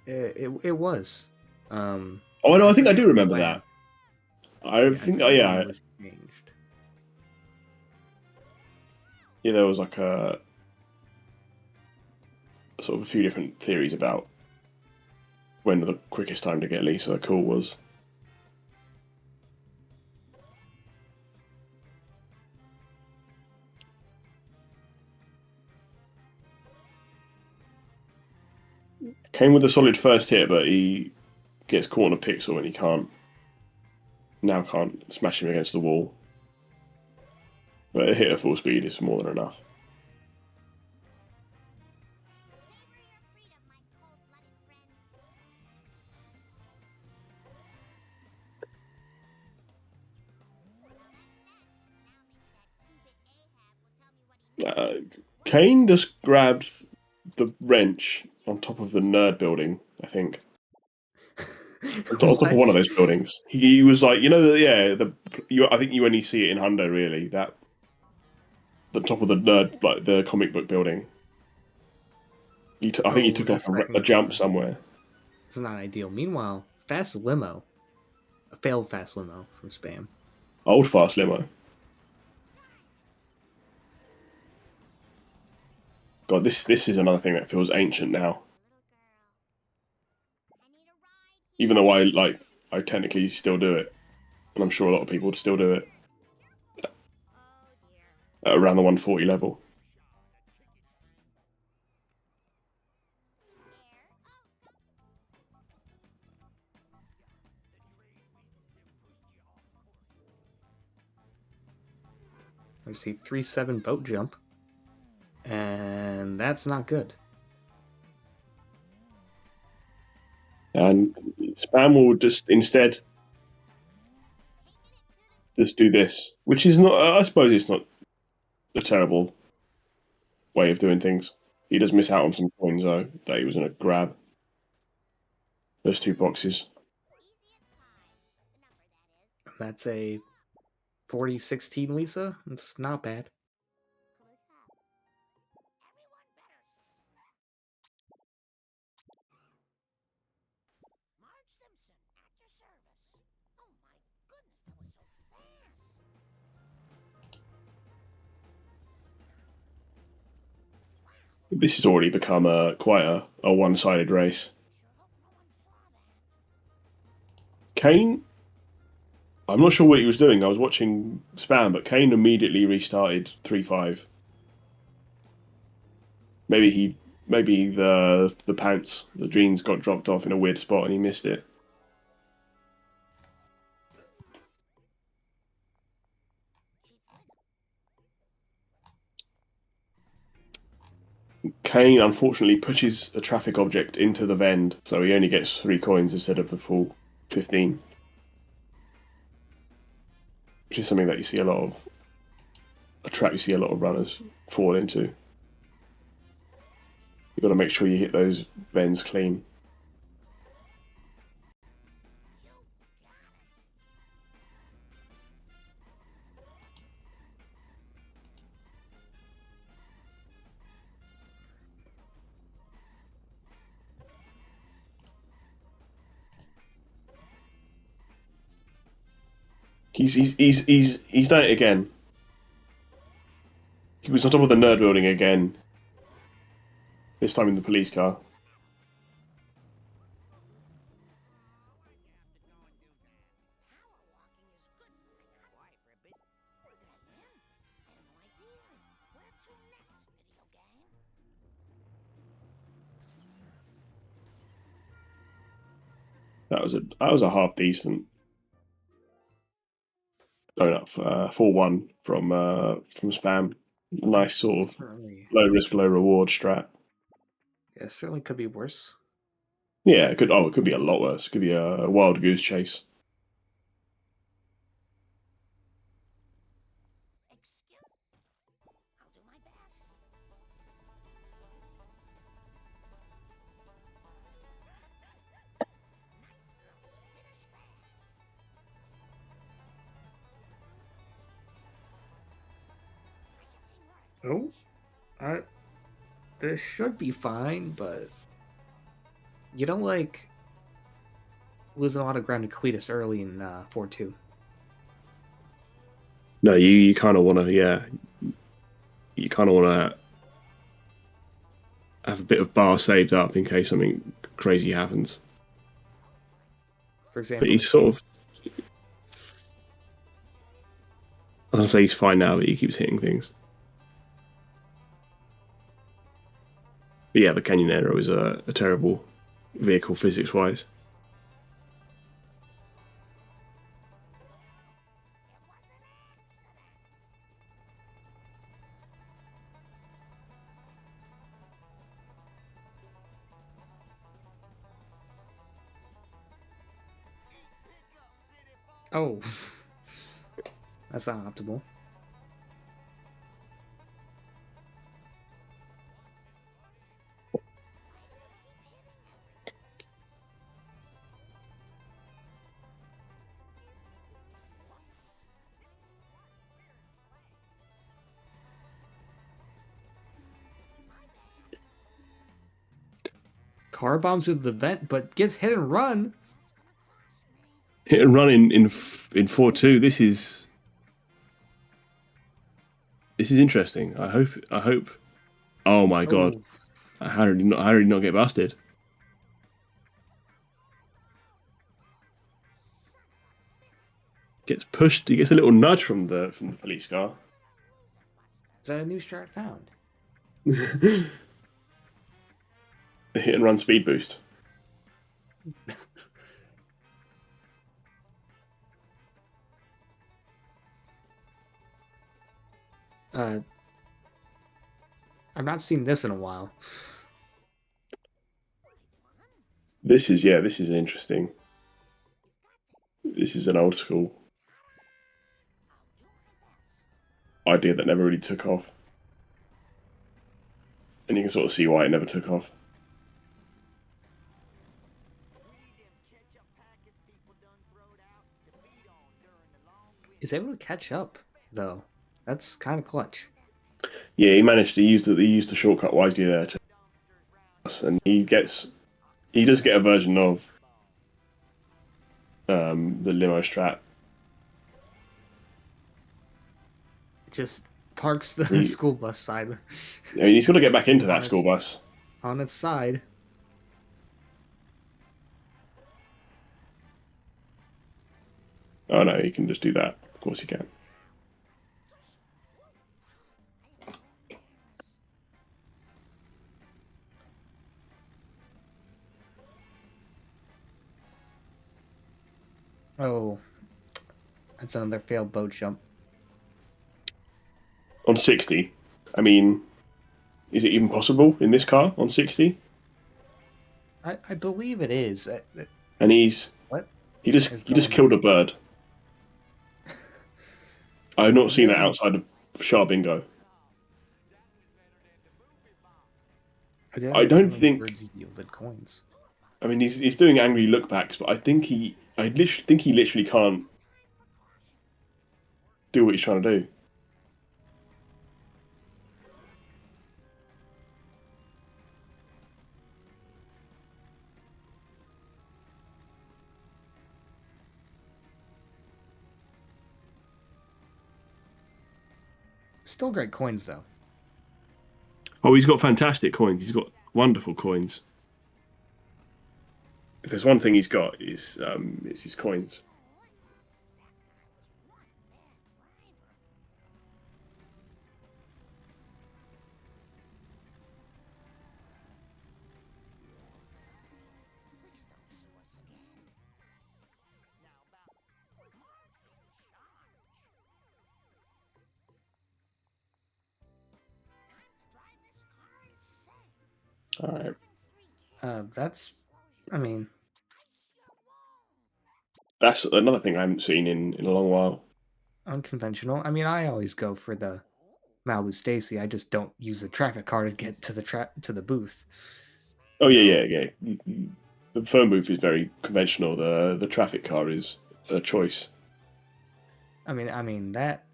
It was. Oh no, I think I do remember when. that. I think, oh when yeah, it was changed. yeah. There was like a sort of a few different theories about when the quickest time to get Lisa cool was. Came with a solid first hit, but he gets caught on a pixel and he can't smash him against the wall. But a hit at full speed is more than enough. Cain just grabbed the wrench on top of the nerd building, I think. On top of one of those buildings. He was like, I think you only see it in Hundo, really. That the top of the nerd, like the comic book building. I think he took that's like back in a the jump time. somewhere. It's not ideal. Meanwhile, Fast Limo, a failed Fast Limo from Spam. Old fast limo. God, this is another thing that feels ancient now. Even though I technically still do it, and I'm sure a lot of people still do it at around the 140 level. I see 3-7 boat jump, and that's not good. And Spam will just instead just do this, which is not. I suppose it's not a terrible way of doing things. He does miss out on some coins though that he was going to grab. Those 2 boxes. That's a 40-16 Lisa. It's not bad. This has already become quite a one-sided race. Cain, I'm not sure what he was doing. I was watching Spam, but Cain immediately restarted 3-5. Maybe the pants, the jeans got dropped off in a weird spot and he missed it. Cain unfortunately pushes a traffic object into the vend, so he only gets 3 coins instead of the full 15. Which is something that you see a trap you see a lot of runners fall into. You've got to make sure you hit those vends clean. He's done it again. He was on top of the nerd building again. This time in the police car. That was a half decent donut 4-1 from Spam. Nice sort of Certainly, low risk, low reward strat. yeah, certainly could be worse. Yeah, it could be a lot worse. It could be a wild goose chase. Oh, this should be fine, but you don't like losing a lot of ground to Cletus early in 4-2. No, you kind of want to, yeah. You kind of want to have a bit of bar saved up in case something crazy happens. For But example, he's sort of. I'll say he's fine now, but he keeps hitting things. But yeah, the Canyon Aero is a terrible vehicle physics-wise. oh, that's not optimal. Car bombs into the vent, but gets hit and run. Hit and run in 4-2. This is interesting. I hope. Oh my god! Oh, How did he not get busted? Gets pushed. He gets a little nudge from the police car. is that a new strat found? The hit and run speed boost. I've not seen this in a while. This is interesting. This is an old school idea that never really took off, and you can sort of see why it never took off. Is able to catch up though. That's kind of clutch. Yeah, he managed to use the shortcut wisely there to us, and he does get a version of the limo strat. Just parks the He- school bus side I mean, he's got to get back into that On school bus. on its side. Oh no, he can just do that. Of course he can. Oh, that's another failed boat jump. On 60, I mean, is it even possible in this car on 60? I believe it is. And he's What? he just It's he just going killed a bird. I've not seen that Really? outside of Shah Bingo. I don't think- birds yielded coins. I mean, he's doing angry lookbacks, but I literally think he literally can't do what he's trying to do. Still great coins though. Oh, he's got fantastic coins. He's got wonderful coins. If there's one thing he's got, is it's his coins. All right. That's, I mean, That's another thing I haven't seen in a long while. unconventional. I mean, I always go for the Malibu Stacy. I just don't use the traffic car to get to the booth. Oh yeah. The phone booth is very conventional. The traffic car is a choice. I mean that.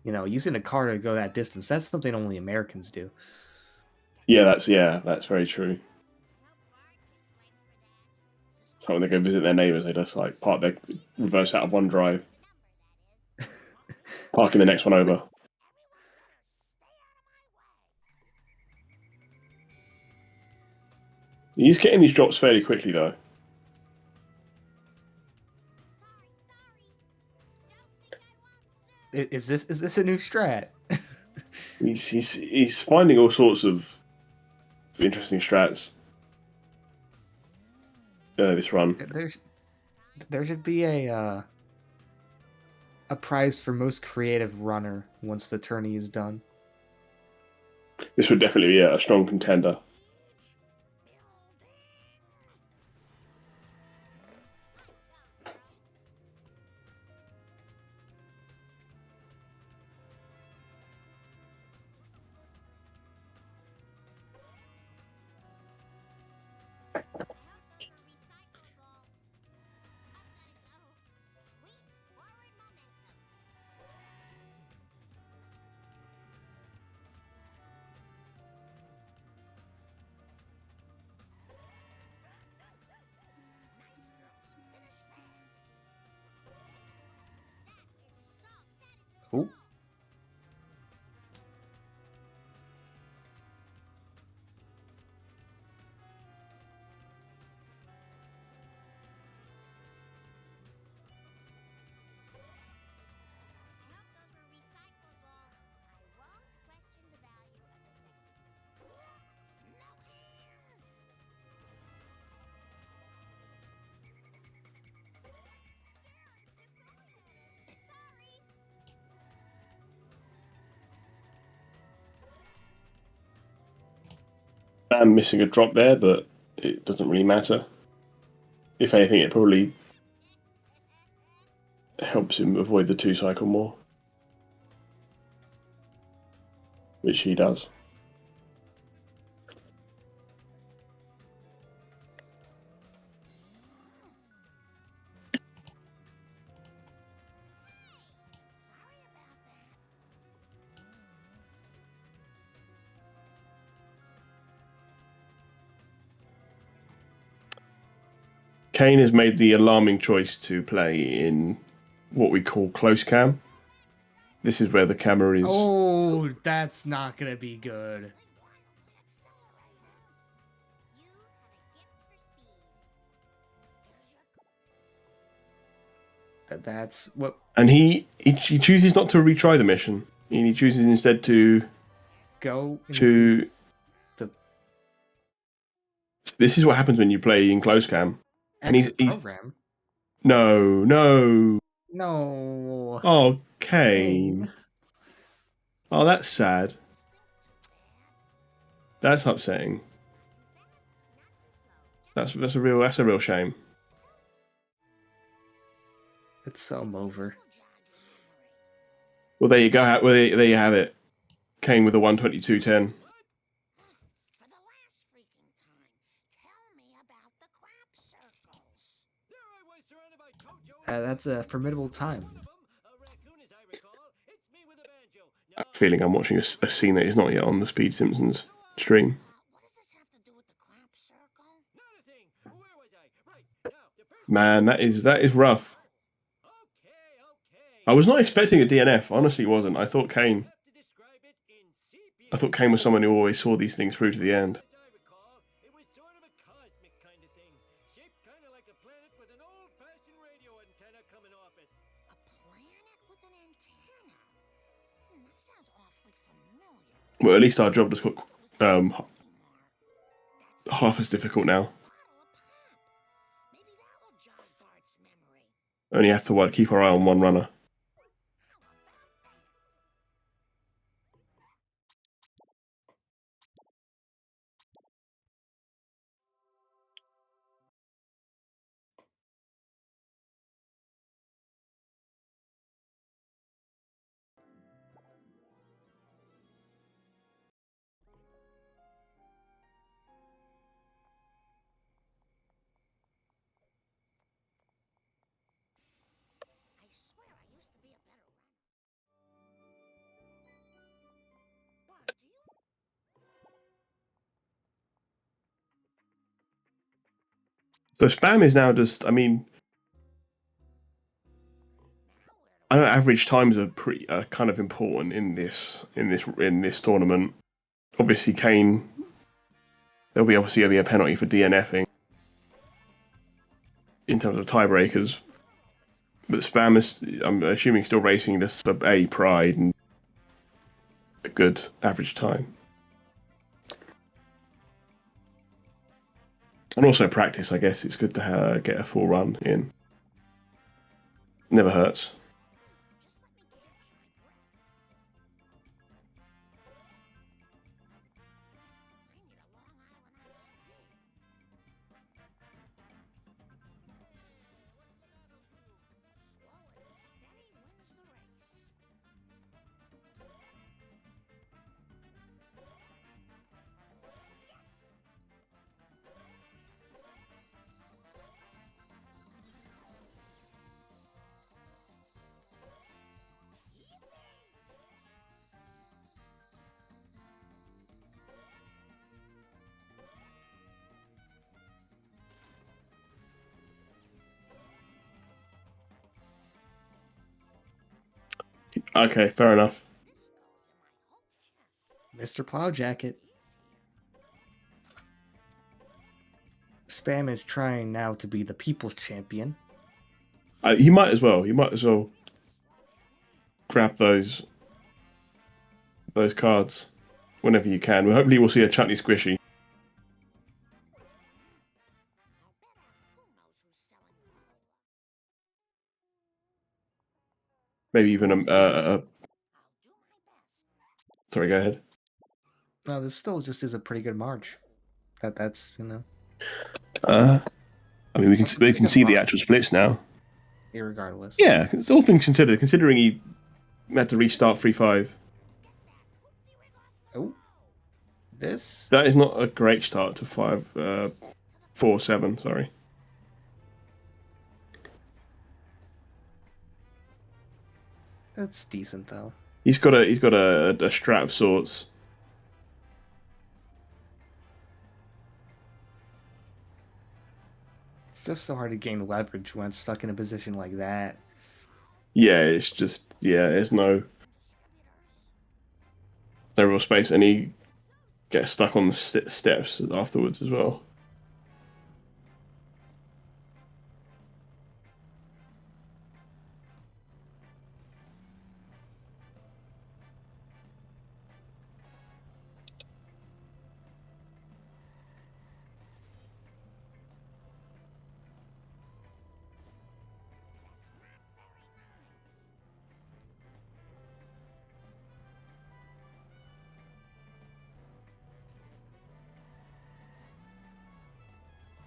Using a car to go that distance, that's something only Americans do. Yeah, that's very true. So when they go visit their neighbours, they just like park their reverse out of one drive, park in the next one over. He's getting these drops fairly quickly though. Is this a new strat? He's finding all sorts of interesting strats. This run. There should be a prize for most creative runner once the tourney is done. This would definitely be a strong contender. Ooh. I'm missing a drop there, but it doesn't really matter. If anything, it probably helps him avoid the 2-cycle more, which he does. Cain has made the alarming choice to play in what we call close cam. This is where the camera is. Oh, that's not gonna be good. That's what. And he chooses not to retry the mission. And he chooses instead to Go to. the This is what happens when you play in close cam. And he's program. no. No. Oh, Cain. Oh, that's sad. That's upsetting. That's a real shame. It's so over. Well, there you go. Well, there you have it. Cain with a 122.10. For the last freaking time, tell me about the crap circles. There I was surrounded by Tojo. That's a formidable time. One of them, a raccoon as I recall. It's me with a banjo. I have a feeling I'm watching a scene that is not yet on the Speed Simpsons stream. What does this have to do with the crap circle? Not a thing. Where was I? Right. Now, the first Man, that is rough. Okay. I was not expecting a DNF. Honestly, wasn't. I thought Cain Have to describe it in sepia. I thought Cain was someone who always saw these things through to the end. As I recall, it was sort of a cosmic kind of thing. Shaped kind of like a planet with an old-fashioned radio antenna coming off it. A planet with an antenna? That sounds awfully familiar. Well, at least our job has got That's half as difficult now. bottle of pop. Maybe that will jog Bart's memory. Only have to keep our eye on one runner. I swear I used to be a better runner. Bart, do you? So spam is now just. I mean, I know average times are pretty kind of important in this tournament. Obviously, Cain there'll be obviously a penalty for DNFing in terms of tiebreakers. But Spam is, I'm assuming, still racing just for A, pride and a good average time. And also practice, I guess. It's good to get a full run in. Never hurts. Okay, fair enough. Mr. Plowjacket. Spam is trying now to be the people's champion. He might as well. You might as well grab those cards whenever you can. Well, hopefully we'll see a chutney squishy. Maybe even sorry, go ahead. No, this still just is a pretty good march. That's you know. I mean, we can see the actual splits now. Irregardless. Yeah, it's all things considered. Considering he had to restart 3-5. Oh, this. That is not a great start to 4-7. Sorry. That's decent though. He's got a strat of sorts. It's just so hard to gain leverage when it's stuck in a position like that. Yeah, it's just there's no real space, and he gets stuck on the steps afterwards as well.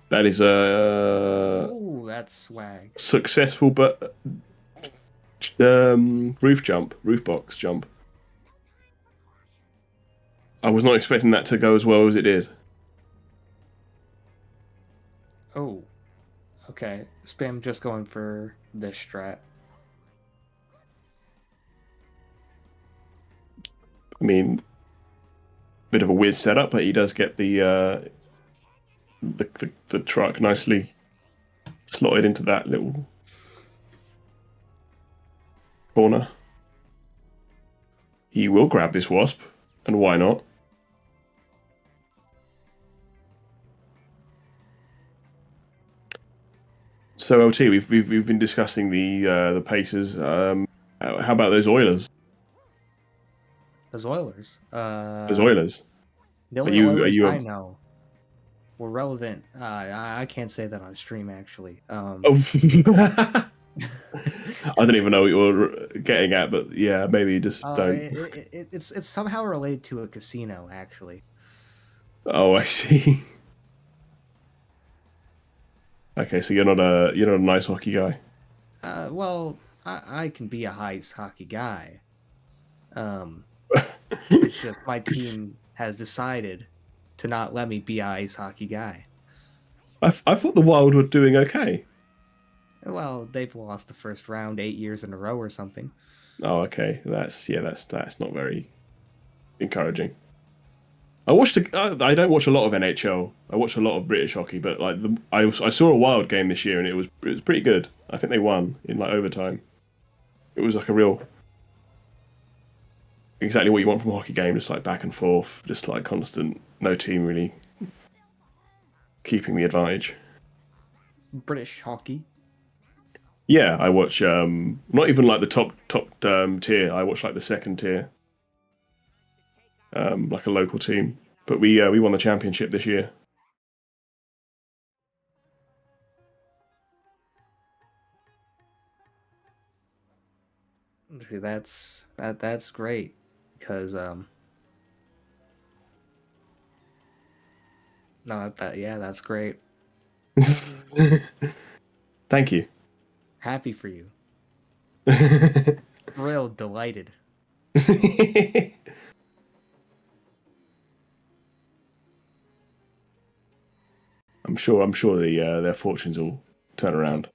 That is a Ooh, that's swag. successful, but roof box jump. I was not expecting that to go as well as it did. Oh, okay. Spam just going for this strat. I mean, bit of a weird setup, but he does get the truck nicely slotted into that little corner. He will grab this wasp, and why not? So LT, we've been discussing the Pacers. How about those Oilers? Those Oilers. Those Oilers. The only Oilers I know were relevant. I can't say that on stream actually. Oh. I don't even know what you're getting at, but yeah, maybe just don't. It's somehow related to a casino actually. Oh, I see. Okay, so you're not a nice hockey guy. Well, I can be a ice hockey guy. It's just my team has decided to not let me be a ice hockey guy. I thought the Wild were doing okay. Well, they've lost the first round 8 years in a row or something. Oh, okay. That's not very encouraging. I don't watch a lot of NHL. I watch a lot of British hockey, but like I saw a Wild game this year and it was pretty good. I think they won in like overtime. It was like a real exactly what you want from a hockey game, just like back and forth, just like constant, no team really keeping the advantage. British hockey. Yeah, I watch not even like the top tier. I watch like the second tier, like a local team. But we won the championship this year. See, that's great because no yeah, that's great. Thank you. Happy for you. Thrilled, delighted. I'm sure their fortunes will turn around.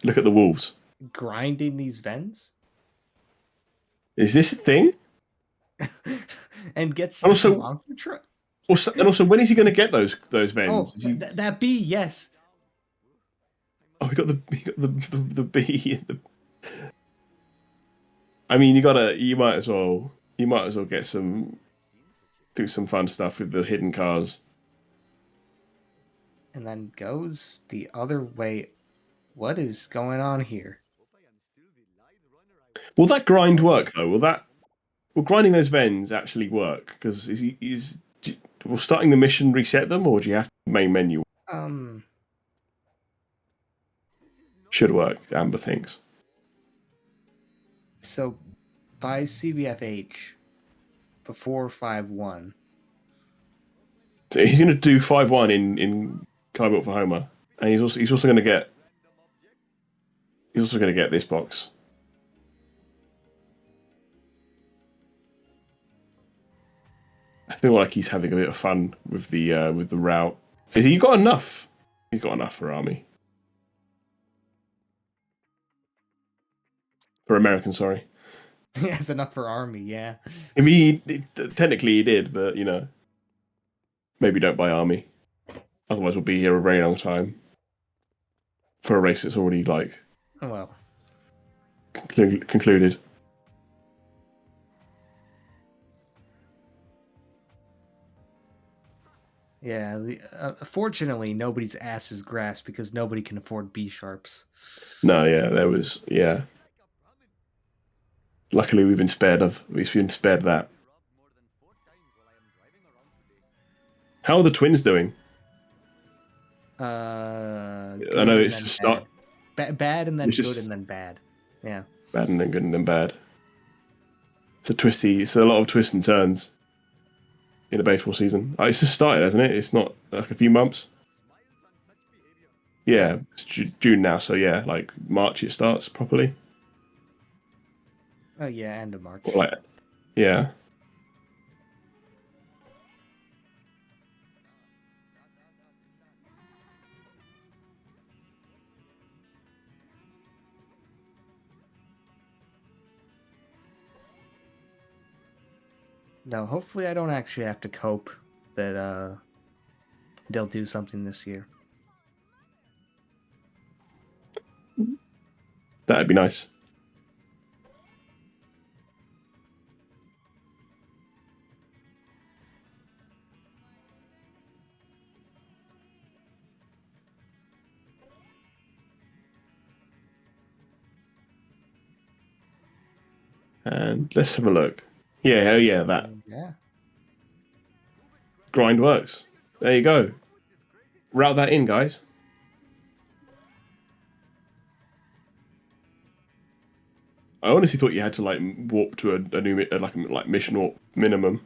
Look at the Wolves. Grinding these vents Is this a thing? and gets And also, monster truck. and also, when is he going to get those Oh, Vens? Is he? that bee, yes. Oh, he got the B. I mean, you might as well do some fun stuff with the hidden cars. And then goes the other way. What is going on here? Will that grind work though? Will grinding those Vens actually work? Because will starting the mission reset them, or do you have to main menu? Should work. Amber thinks. So by CBFH before 5-1. So he's going to do 5-1 in Kai Built for Homer, and he's also going to get this box. I feel like he's having a bit of fun with the route. Is he got enough? He's got enough for Army. For American, sorry. He has enough for Army, yeah. I mean, technically he did, but maybe don't buy Army. Otherwise, we'll be here a very long time for a race that's already like Well, concluded. yeah. Fortunately, nobody's ass is grass because nobody can afford B sharps. No, yeah. Luckily, we've been spared that. How are the twins doing? Good I know and it's then a start. bad and then It's good just and then bad. Yeah. bad and then good and then bad. It's a lot of twists and turns in a baseball season. It's just started, hasn't it? It's not like a few months. Yeah, it's June now, so yeah, like March it starts properly. Oh yeah, end of March. Or like, yeah. No, hopefully I don't actually have to cope that they'll do something this year. That'd be nice. And let's have a look. Yeah, oh yeah, that Yeah. grind works. There you go. Route that in, guys. I honestly thought you had to like warp to a new like mission warp minimum.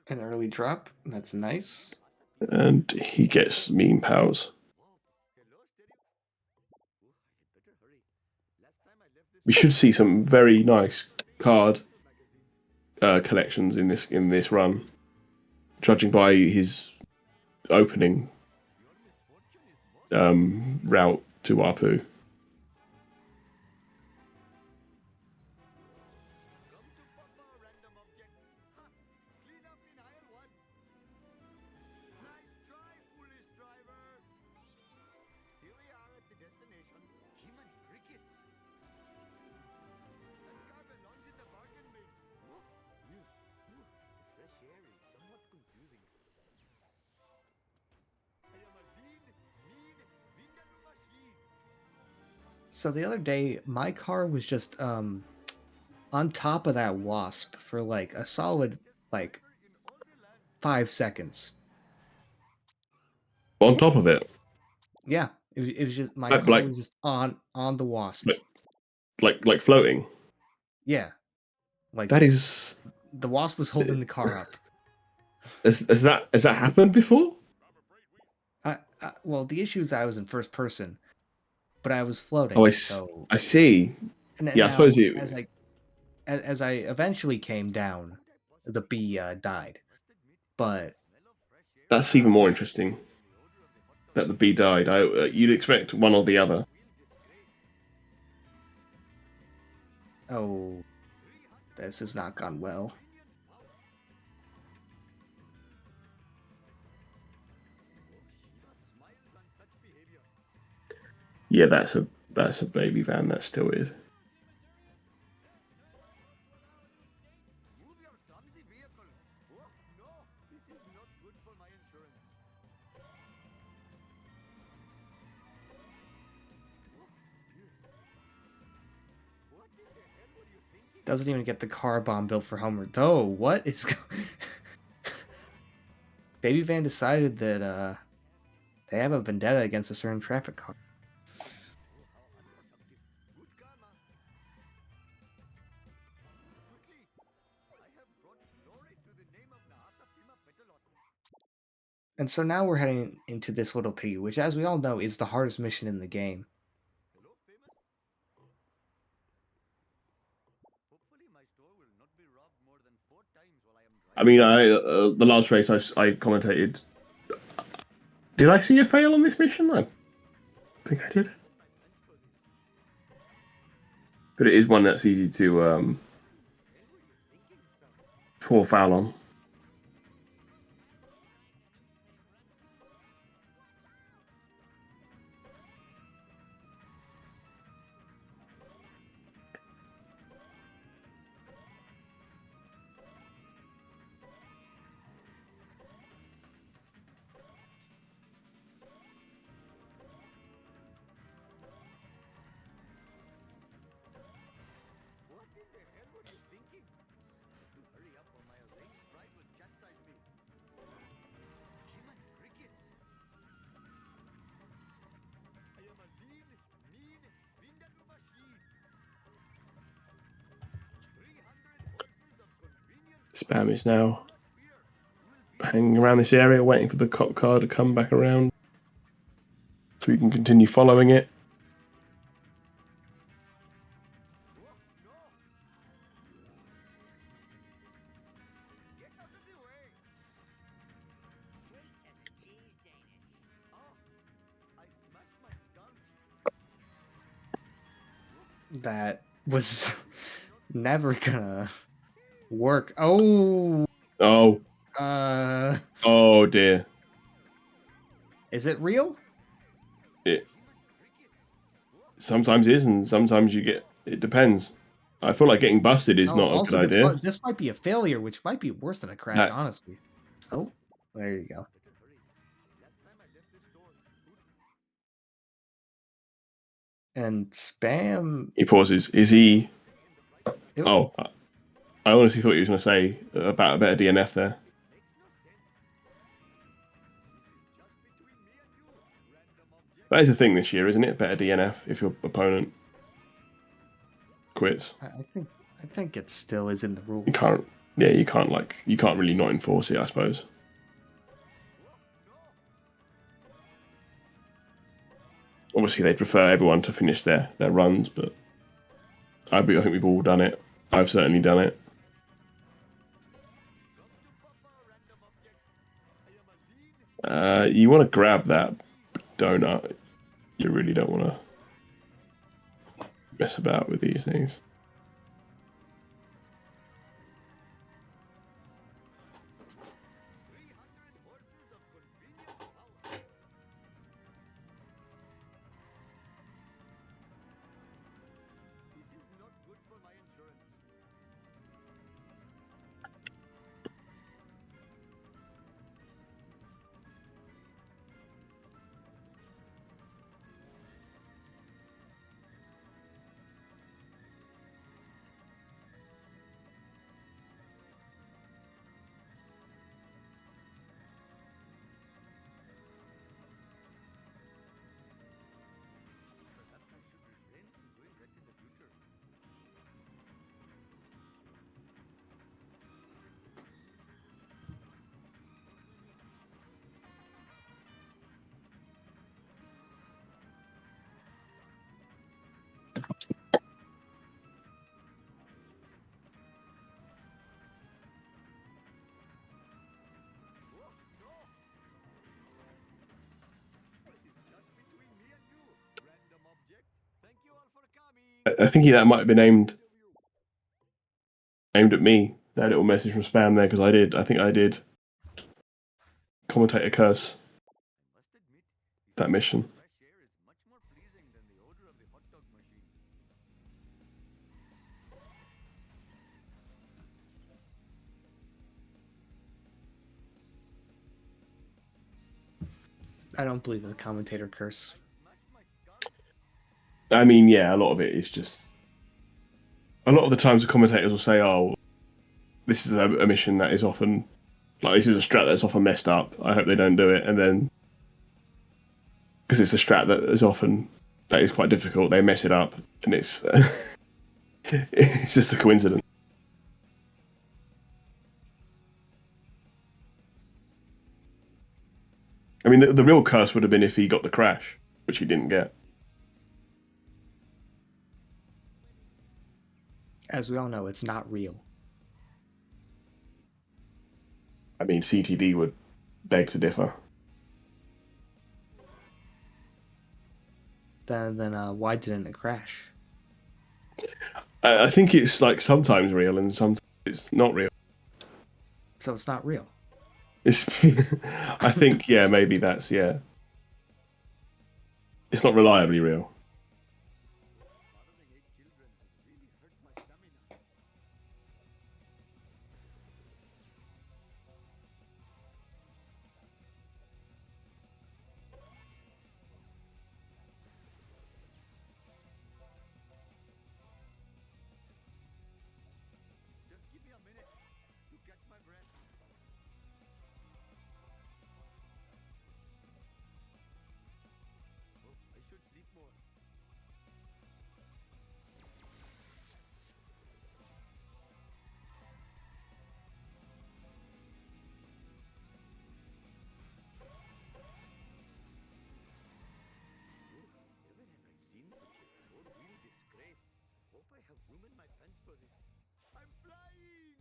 An early drop. That's nice. And he gets meme pals. We should see some very nice card collections in this run, judging by his opening route to Wapu. So the other day, my car was just on top of that wasp for like a solid like 5 seconds. On top of it, Yeah, it was just my like car like was just on the wasp. like floating. Yeah, like That is. the wasp was holding the car up. Has that happened before? Well, the issue is I was in first person, but I was Oh, floating. So I see. and Yeah, I now suppose it. as I eventually came down, the bee died. But That's even more interesting. That the bee died. You'd expect one or the other. oh, this has not gone well. Yeah, that's a baby van. That still is. Move your clumsy vehicle. Oh, no. This is not good for my insurance. What in the hell were you thinking? Doesn't even get the car bomb built for Homer. Though, what is Baby Van decided that they have a vendetta against a certain traffic car. Oh, how unproductive. Good karma. Quickly. I have brought glory to the name of Naasa Pima Petalot. And so now we're heading into this little piggy, which, as we all know, is the hardest mission in the game. Hello, famous? Hopefully my store will not be robbed more than 4 times while I am I driving. mean, the last race I commentated. Did I see a fail on this mission? I think I did. But it is one that's easy to fall foul on. What in the hell were you thinking? To hurry up or my arranged bride will chastise me. Human crickets. I am a lean, mean, vindaloo machine. 300 horses of convenient. Spam is now Do not fear. You will be hanging around this area, waiting for the cop car to come back around, so we can continue following it. Oh, no! Get out of the way! Sweet as a cheese Danish. Oh, I smashed my skull. That was never gonna work. Oh, Oh, uh, oh dear. is it real? It sometimes is, and sometimes you get. It depends. I feel like getting busted is Oh, not a also good idea. this might be a failure, which might be worse than a crash, That- honestly. Oh, there you go. Last time I left this store, who And spam. He pauses. Is he? Ew. Oh, I honestly thought he was going to say about a better DNF there. makes no sense. This is just between me and you, random object. That is a thing this year, isn't it? Better DNF if your opponent quits. I think it still is in the rules. You can't. Yeah, you can't really not enforce it, I suppose. Obviously, they prefer everyone to finish their runs, but I think we've all done it. I've certainly done it. You want to grab that donut. You really don't want to mess about with these things. This is not good for my insurance. I think that might have been aimed at me. That little message from spam there, because I think I did commentator curse Must admit, that mission. fresh air is much more pleasing than the odor of the hot dog machine. I don't believe in the commentator curse. Smash my skull. I mean, yeah, a lot of it is just. A lot of the times, the commentators will say, "Oh, this is a mission that is often like this is a strat that's often messed up. I hope they don't do it." And then, because it's a strat that is quite difficult, they mess it up, and it's it's just a coincidence. I mean, the real curse would have been if he got the crash, which he didn't get. As we all know, it's not real. I mean, CTD would beg to differ. Then why didn't it crash? I think it's like sometimes real and sometimes it's not real. So it's not real. It's, I think, yeah, maybe that's, yeah. It's not reliably real. Fathering 8 children has really hurt my stamina. Just give me a minute to catch my breath. Oh, I should sleep more. Never have I seen such a four-wheel disgrace. Hope I have room in my pants for this. I'm flying!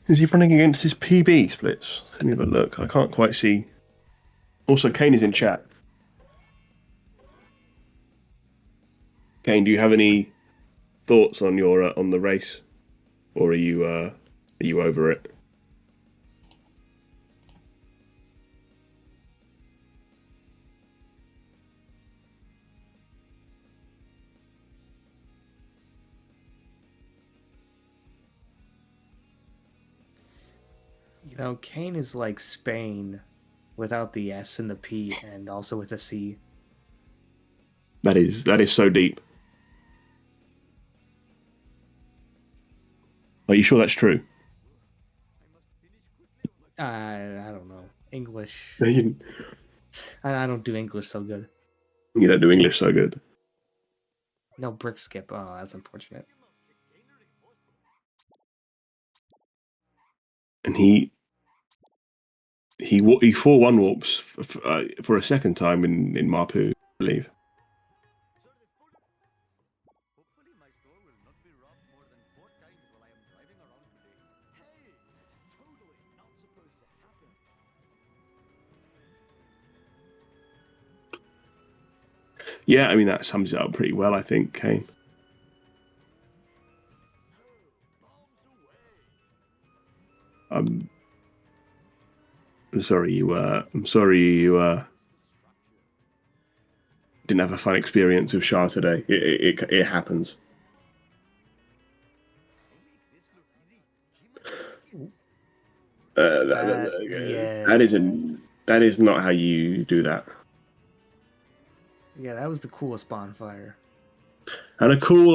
Is he running against his PB splits? Let me have a look. I can't quite see. Also, Cain is in chat. Cain, do you have any thoughts on your on the race, or are you over it? You know, Cain is like Spain without the S and the P and also with a C. That is so deep. Are you sure that's true? I must finish quickly or my I don't know. English. You I don't do English so good. don't do English so good. No brick skip. Oh, that's unfortunate. And he 4-1 warps for a second time in Marpu, I believe. Hopefully my store will not be robbed more than 4 times while I am driving around today. Hey, that's totally not supposed to happen. Yeah, I mean that sums it up pretty well, I think, Cain. I'm sorry you didn't have a fun experience with Shah today. It happens. Yeah. That is not how you do that. Yeah, that was the coolest bonfire. And a cool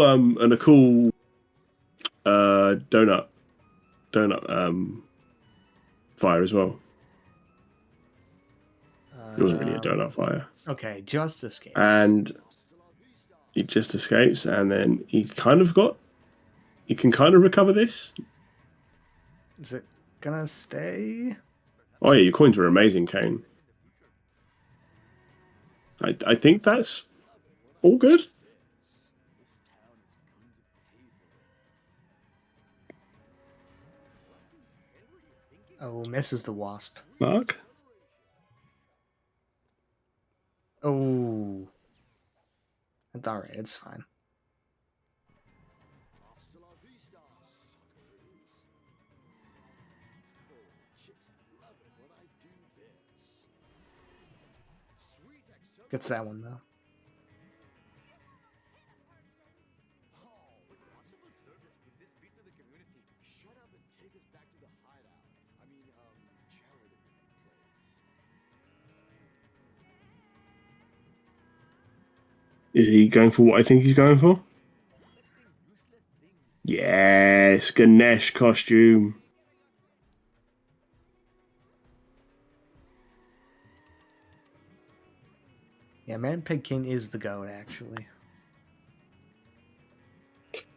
donut fire as well. It wasn't really a donut fire. Okay, just escapes. And He just escapes, and then he kind of got. He can kind of recover this. Is it gonna stay? Oh yeah, your coins were amazing, Kane. I think that's all good. Oh, misses the wasp. Mark. Oh. It's alright, it's fine. Hasta la vista, suckers. Oh, chicks love it when I do this. Sweet accelerate. Gets that one though. Oh, with possible service, could this be to the community? Shut up and take us back to the hideout. I mean, charity place. Is he going for what I think he's going for? Yes, Ganesh costume. Yeah, Man Pig King is the goat, actually.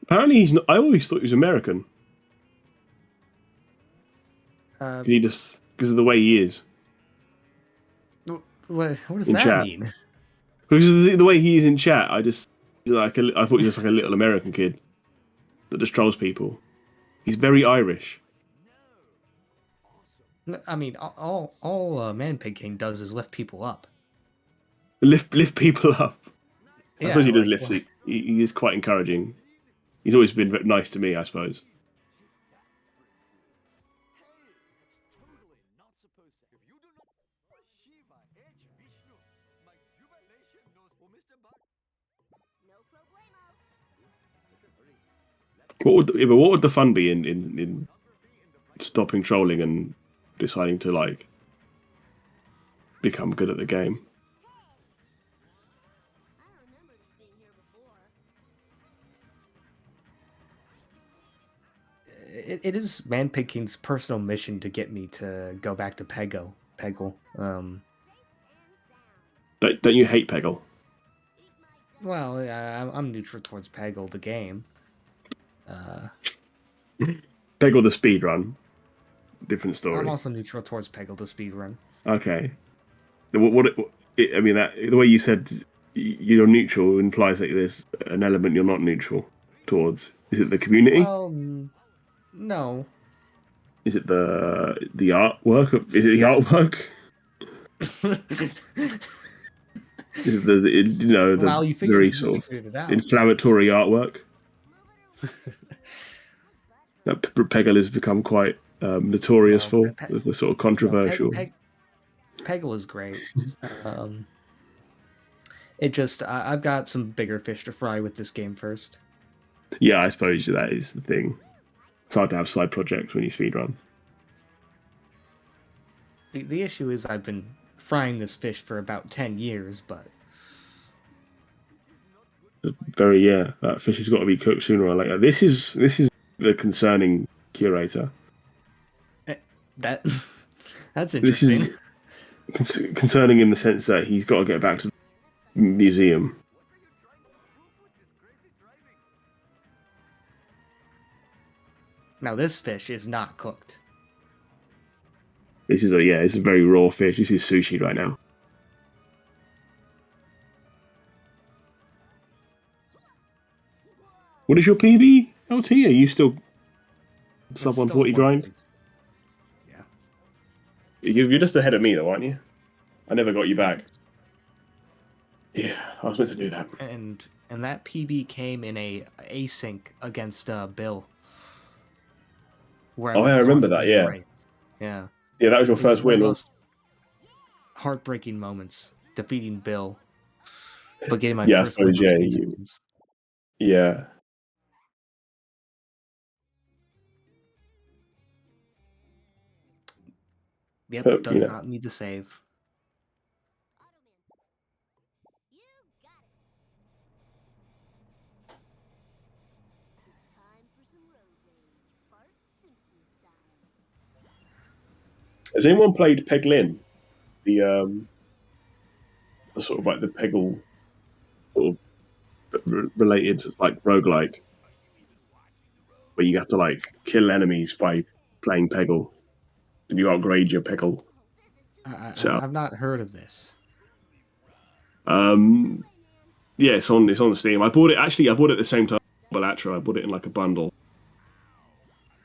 Apparently he's not. I always thought he was American. He just because of the way he is What does in that chat. mean? Because of the way he is in chat, I thought he was just like a little American kid that just trolls people. He's very Irish. I mean, all Man Pig King does is lift people up. Lift people up. I suppose he does like, lift. He is quite encouraging. He's always been very nice to me, I suppose. Hey, that's totally not supposed to. If you do not, Shiva, H, Vishnu, my jubilation knows. Oh, Mr. Bug. No problemo. What would the fun be in stopping trolling and deciding to like become good at the game? I don't remember this being here before. it is Man Pig King's personal mission to get me to go back to Peggle. Don't you hate Peggle? Well, yeah, I'm neutral towards Peggle, the game. Peggle the speed run. Different story. I'm also neutral towards Peggle, the speedrun. Okay. I mean, the way you said you're neutral implies that there's an element you're not neutral towards. Is it the community? Well, no. Is it the artwork? Is it the artwork? Is it the Well, you very figured sort of it out. inflammatory artwork? That Peggle has become quite notorious for the sort of controversial. Peggle is great. It just I've got some bigger fish to fry with this game first. Yeah, I suppose that is the thing. It's hard to have side projects when you speedrun. The issue is I've been frying this fish for about 10 years, but That fish has got to be cooked sooner or later. This is the concerning curator. that's This interesting. is concerning in the sense that he's got to get back to the museum. Now this fish is not cooked. This is it's a very raw fish. This is sushi right now. What is your PB, LT? Are you still sub 140 grind? Yeah. You're just ahead of me though, aren't you? I never got you back. Yeah, I was meant to do that. And that PB came in a async against Bill. Where I remember that. Yeah. Yeah. Yeah, that was your It first one of win. the most heartbreaking moments, defeating Bill, but getting my first win. Yeah. Yep, does not need to save. You got it. It's time for some road rage, Bart Simpson style. Has anyone played Peglin? The sort of like the Peggle sort of related to like roguelike, where you have to like kill enemies by playing Peggle, and you upgrade your Peggle. So, I've not heard of this. yeah, it's on Steam. I bought it actually. I bought it at the same time. Balatro. I bought it in like a bundle.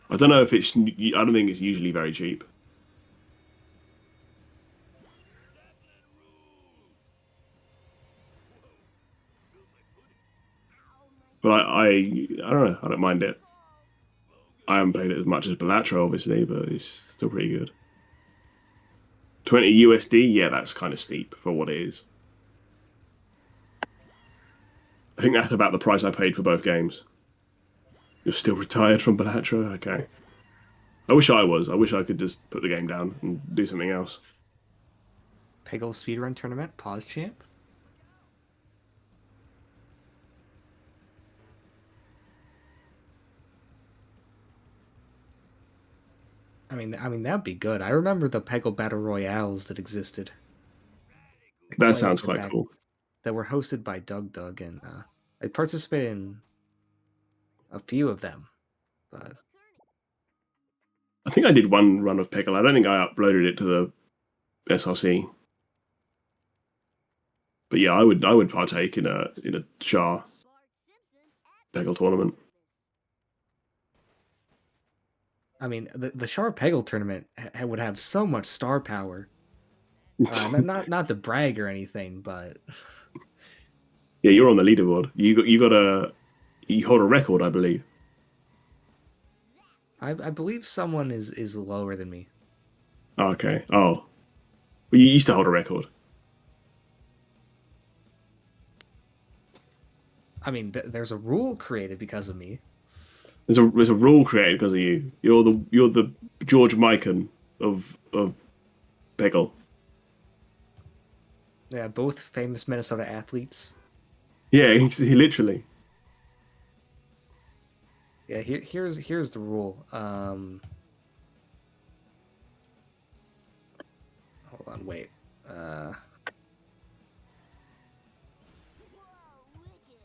I don't know if it's. I don't think it's usually very cheap. But I don't know. I don't mind it. I haven't played it as much as Balatro, obviously, but it's still pretty good. 20 USD, yeah, that's kind of steep for what it is. I think that's about the price I paid for both games. You're still retired from Balatro? Okay. I wish I was. I wish I could just put the game down and do something else. Peggle speedrun tournament, pause champ. I mean that'd be good. I remember the Peggle battle royales that existed. That Way, sounds way quite back, cool. that were hosted by Doug, and I participated in a few of them. But I think I did one run of Pickle. I don't think I uploaded it to the SRC. But yeah, I would partake in a Char Peggle tournament. I mean, the Sharp Peggle tournament would have so much star power. Not to brag or anything, but Yeah, you're on the leaderboard. You hold a record, I believe. I believe someone is lower than me. Okay. Oh, well, you used to hold a record. I mean, there's a rule created because of me. There's a rule created because of you. You're the George Mikan of Peggle. Yeah, both famous Minnesota athletes. Yeah, he literally. Yeah, here's the rule. Hold on, wait. Whoa, wicked.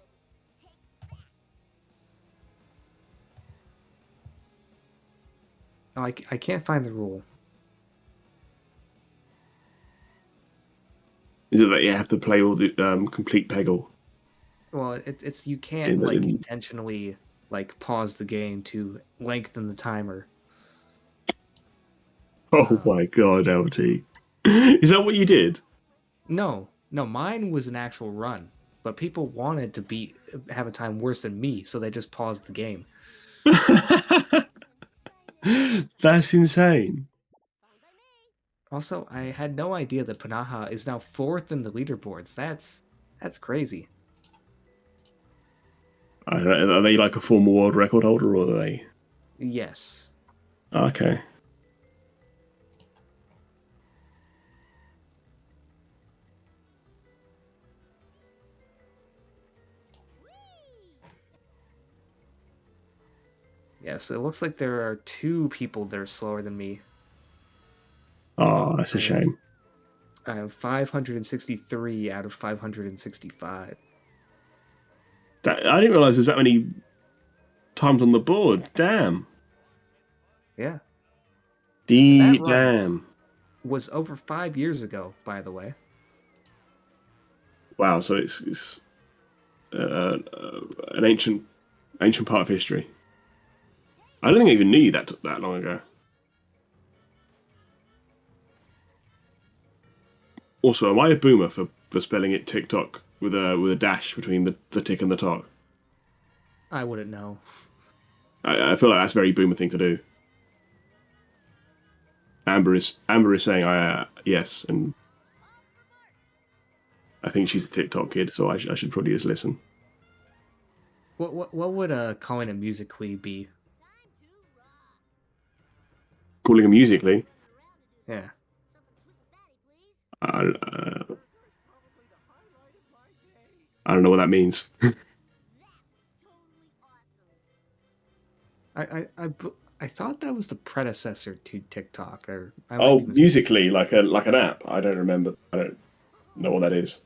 No, I can't find the rule. Is it that you have to play all the complete Peggle? Well, it's you can't like In- intentionally like pause the game to lengthen the timer. Oh my god, LT. Is that what you did? No, mine was an actual run, but people wanted to have a time worse than me, so they just paused the game. That's insane. Also, I had no idea that Panaha is now 4th in the leaderboards. That's crazy. Are they like a former world record holder, or are they? Yes. Okay. Yes, it looks like there are 2 people that are slower than me. Oh, that's a shame. I have 563 out of 565. I didn't realize there's that many times on the board. Damn. Yeah. Damn. run. Was over 5 years ago, by the way. Wow. So it's an ancient part of history. I don't think I even knew you that long ago. Also, am I a boomer for spelling it TikTok with a dash between the tick and the talk? I wouldn't know. I feel like that's a very boomer thing to do. Amber is saying yes, and I think she's a TikTok kid, so I should probably just listen. What would calling a musically be? Calling him musically. Yeah. I don't know what that means. I thought that was the predecessor to TikTok, or I might Oh, be mistaken. musically, like an app. I don't remember. I don't know what that is.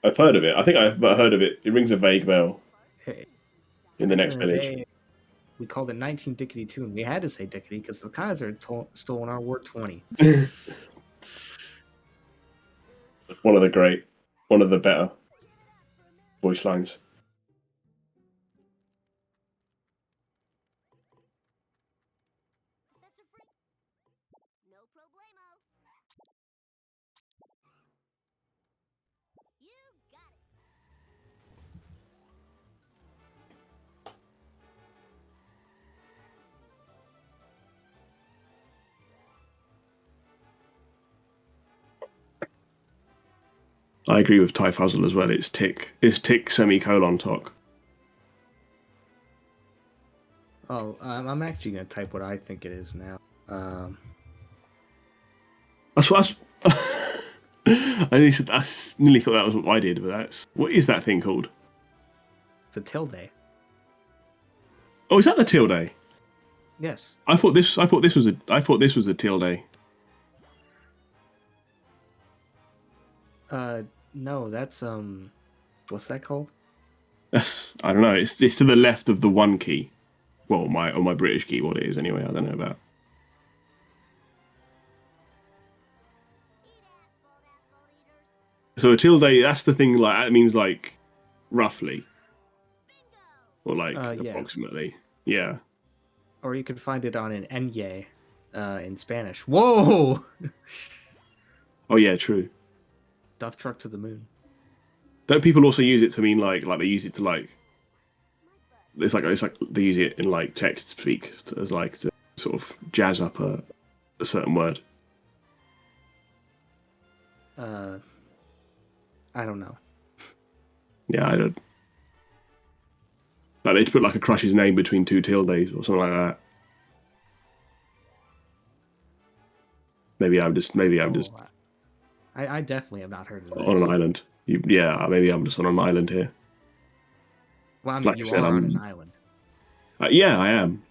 I've heard of it. I think I've heard of it. It rings a vague bell Hey, in the back next in the village. day, we called it 19 Dickety 2, and we had to say Dickety because the Kaiser stolen our word 20. One of the better voice lines. Professor Frink. No problemo. You got it. I agree with Ty Fuzzle as well. It's tick semicolon talk. Oh, I'm actually going to type what I think it is now. That's I nearly thought that was what I did, but what is that thing called? It's a tilde. Oh, is that the tilde? Yes. I thought this was a tilde. No, that's what's that called? I don't know. It's to the left of the one key. Well, my British key, what it is anyway. I don't know about. Eat asphalt eaters. So a tilde, that's the thing. Like that means like roughly Bingo. or like Yeah. approximately. Yeah. Or you can find it on an enye in Spanish. Whoa! Oh yeah, true. Duff truck to the moon. Don't people also use it to mean like they use it to like My butt. it's like they use it in like text speak as like to sort of jazz up a certain word. I don't know. Yeah, I don't. Like they'd put like a crush's name between two tildes or something like that. Maybe I'm just Oh, I definitely have not heard of on this. an island. Maybe I'm just on an island here. Well, I mean, Like I you said, are on I'm. an island. Yeah, I am.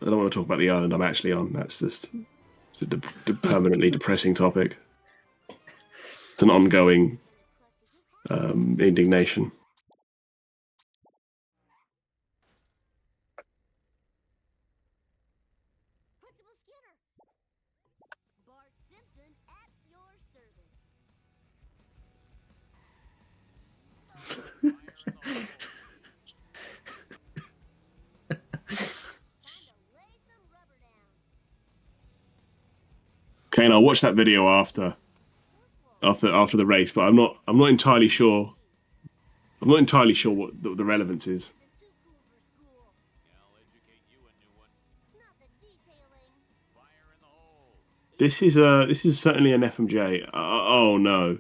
I don't want to talk about the island I'm actually on. That's just it's a permanently depressing topic. It's an ongoing indignation. Principal Skinner. Bart Simpson at your service. Time to lay some rubber down. Kane, I'll watch that video after the race, but I'm not entirely sure. I'm not entirely sure what the relevance is. This is too cool for school. I'll educate you a new one. Not the detailing. Fire in the hole. This is certainly an FMJ. Oh no.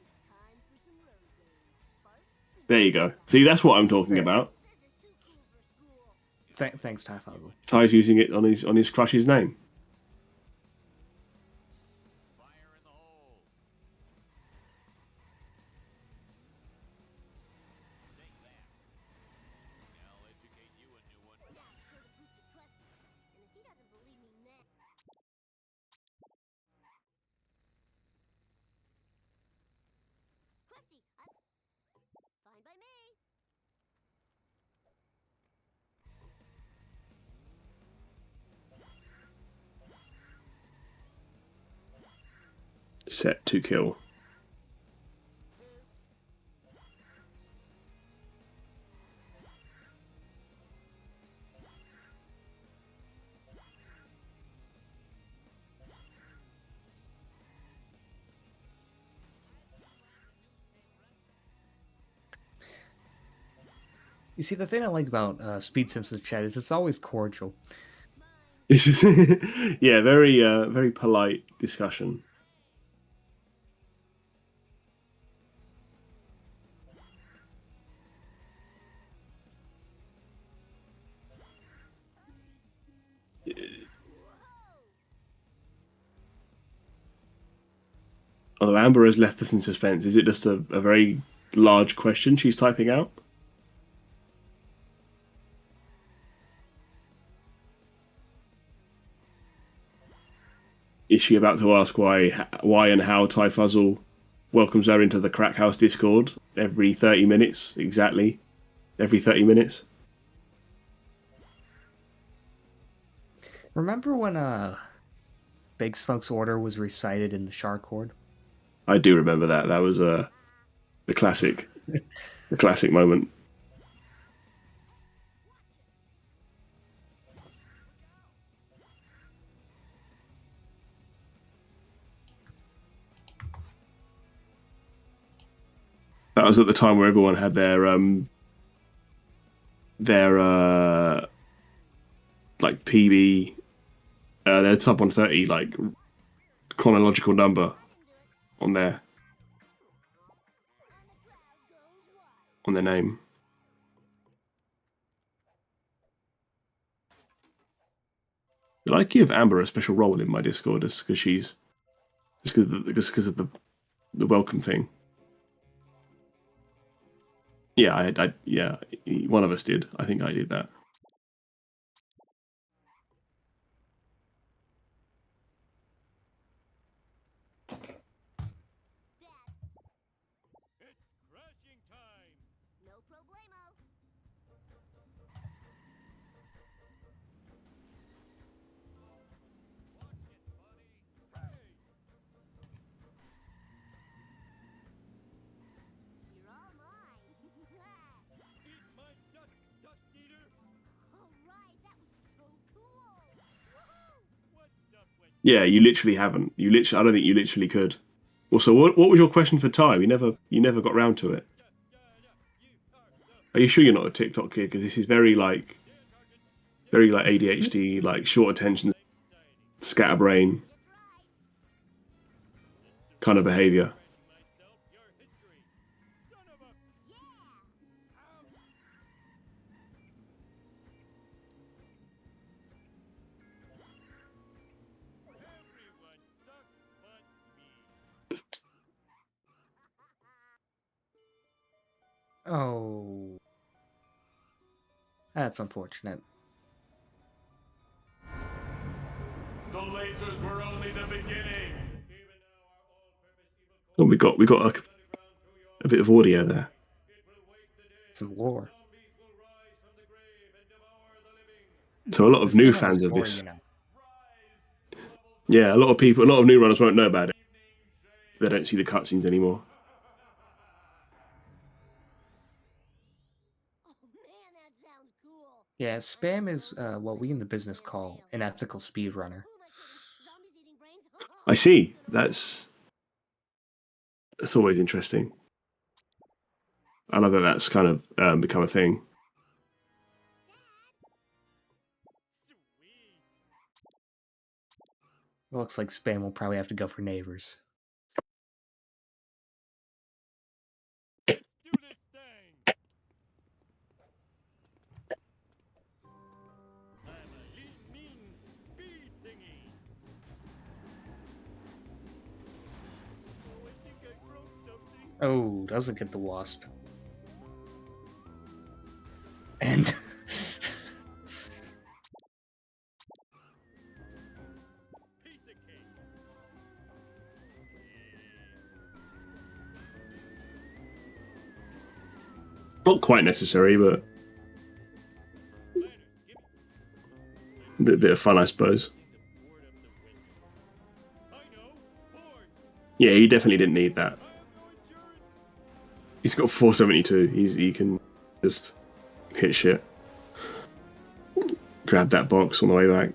It's time for some road game. Bart Simpson. There you go. See, that's what I'm talking There. about. This is too cool for school. Thanks, Ty Fuzzle. Ty's using it on his crush's name. Fire in the hole. Take that. I'll educate you a new one. Gotta show the proof to Krusty. And if he doesn't believe me now. Krusty, fine by me. Set to kill. Oops. You see, the thing I like about Speed Simpsons chat is it's always cordial. Yeah, very polite discussion. Although Amber has left us in suspense, is it just a very large question she's typing out? literally about to ask why and how Ty Fuzzle welcomes her into the Crack House Discord every 30 minutes, exactly. Every 30 minutes. Remember when Big Smoke's order was recited in the Shark Horde? I do remember that. That was the classic moment. That was at the time where everyone had their like PB, their sub 130 like chronological number on their name. Did I give Amber a special role in my Discord just because of the welcome thing? Yeah, yeah, one of us did. I think I did that. It's crashing time. No problemo. Watch it, buddy. Hey, You're all mine. eat my dust eater. All right, that was so cool. Woohoo! What's up with Yeah, you literally haven't. I don't think you literally could. Also, what was your question for Ty? You never got round to it. You are the Are you sure you're not a TikTok kid? Because this is very like ADHD, like short attention, scatterbrain It's right. kind of behavior. writing myself your history. Son of a Yeah. ouch. Everyone sucks but me. Oh. That's unfortunate. The lasers were only the beginning. Even now, our all-purpose evil Oh, we got underground through your a bit of audio there. It will wake the dead. Some lore. Zombies will rise from the grave and devour the living. So a lot of This new game has fans of lore, this. you know. Yeah, a lot of new runners won't know about it. They don't see the cutscenes anymore. Oh man, that sounds cool. Yeah, spam is what we in the business call an ethical speedrunner. Who am I kidding? Zombies eating brains? I see. That's always interesting. I love that that's kind of become a thing. Sweet. It looks like spam will probably have to go for neighbors. Do this thing. I'm a mean speed thingy. Oh, I think I broke something. Oh, doesn't get the wasp. And Piece of cake. Not quite necessary, but Leonard, give me. a bit of fun, I suppose. Think the board up the window. I know. Board. Yeah, he definitely didn't need that. I have no insurance. He's got 472. He can just hit shit. Grab that box on the way back.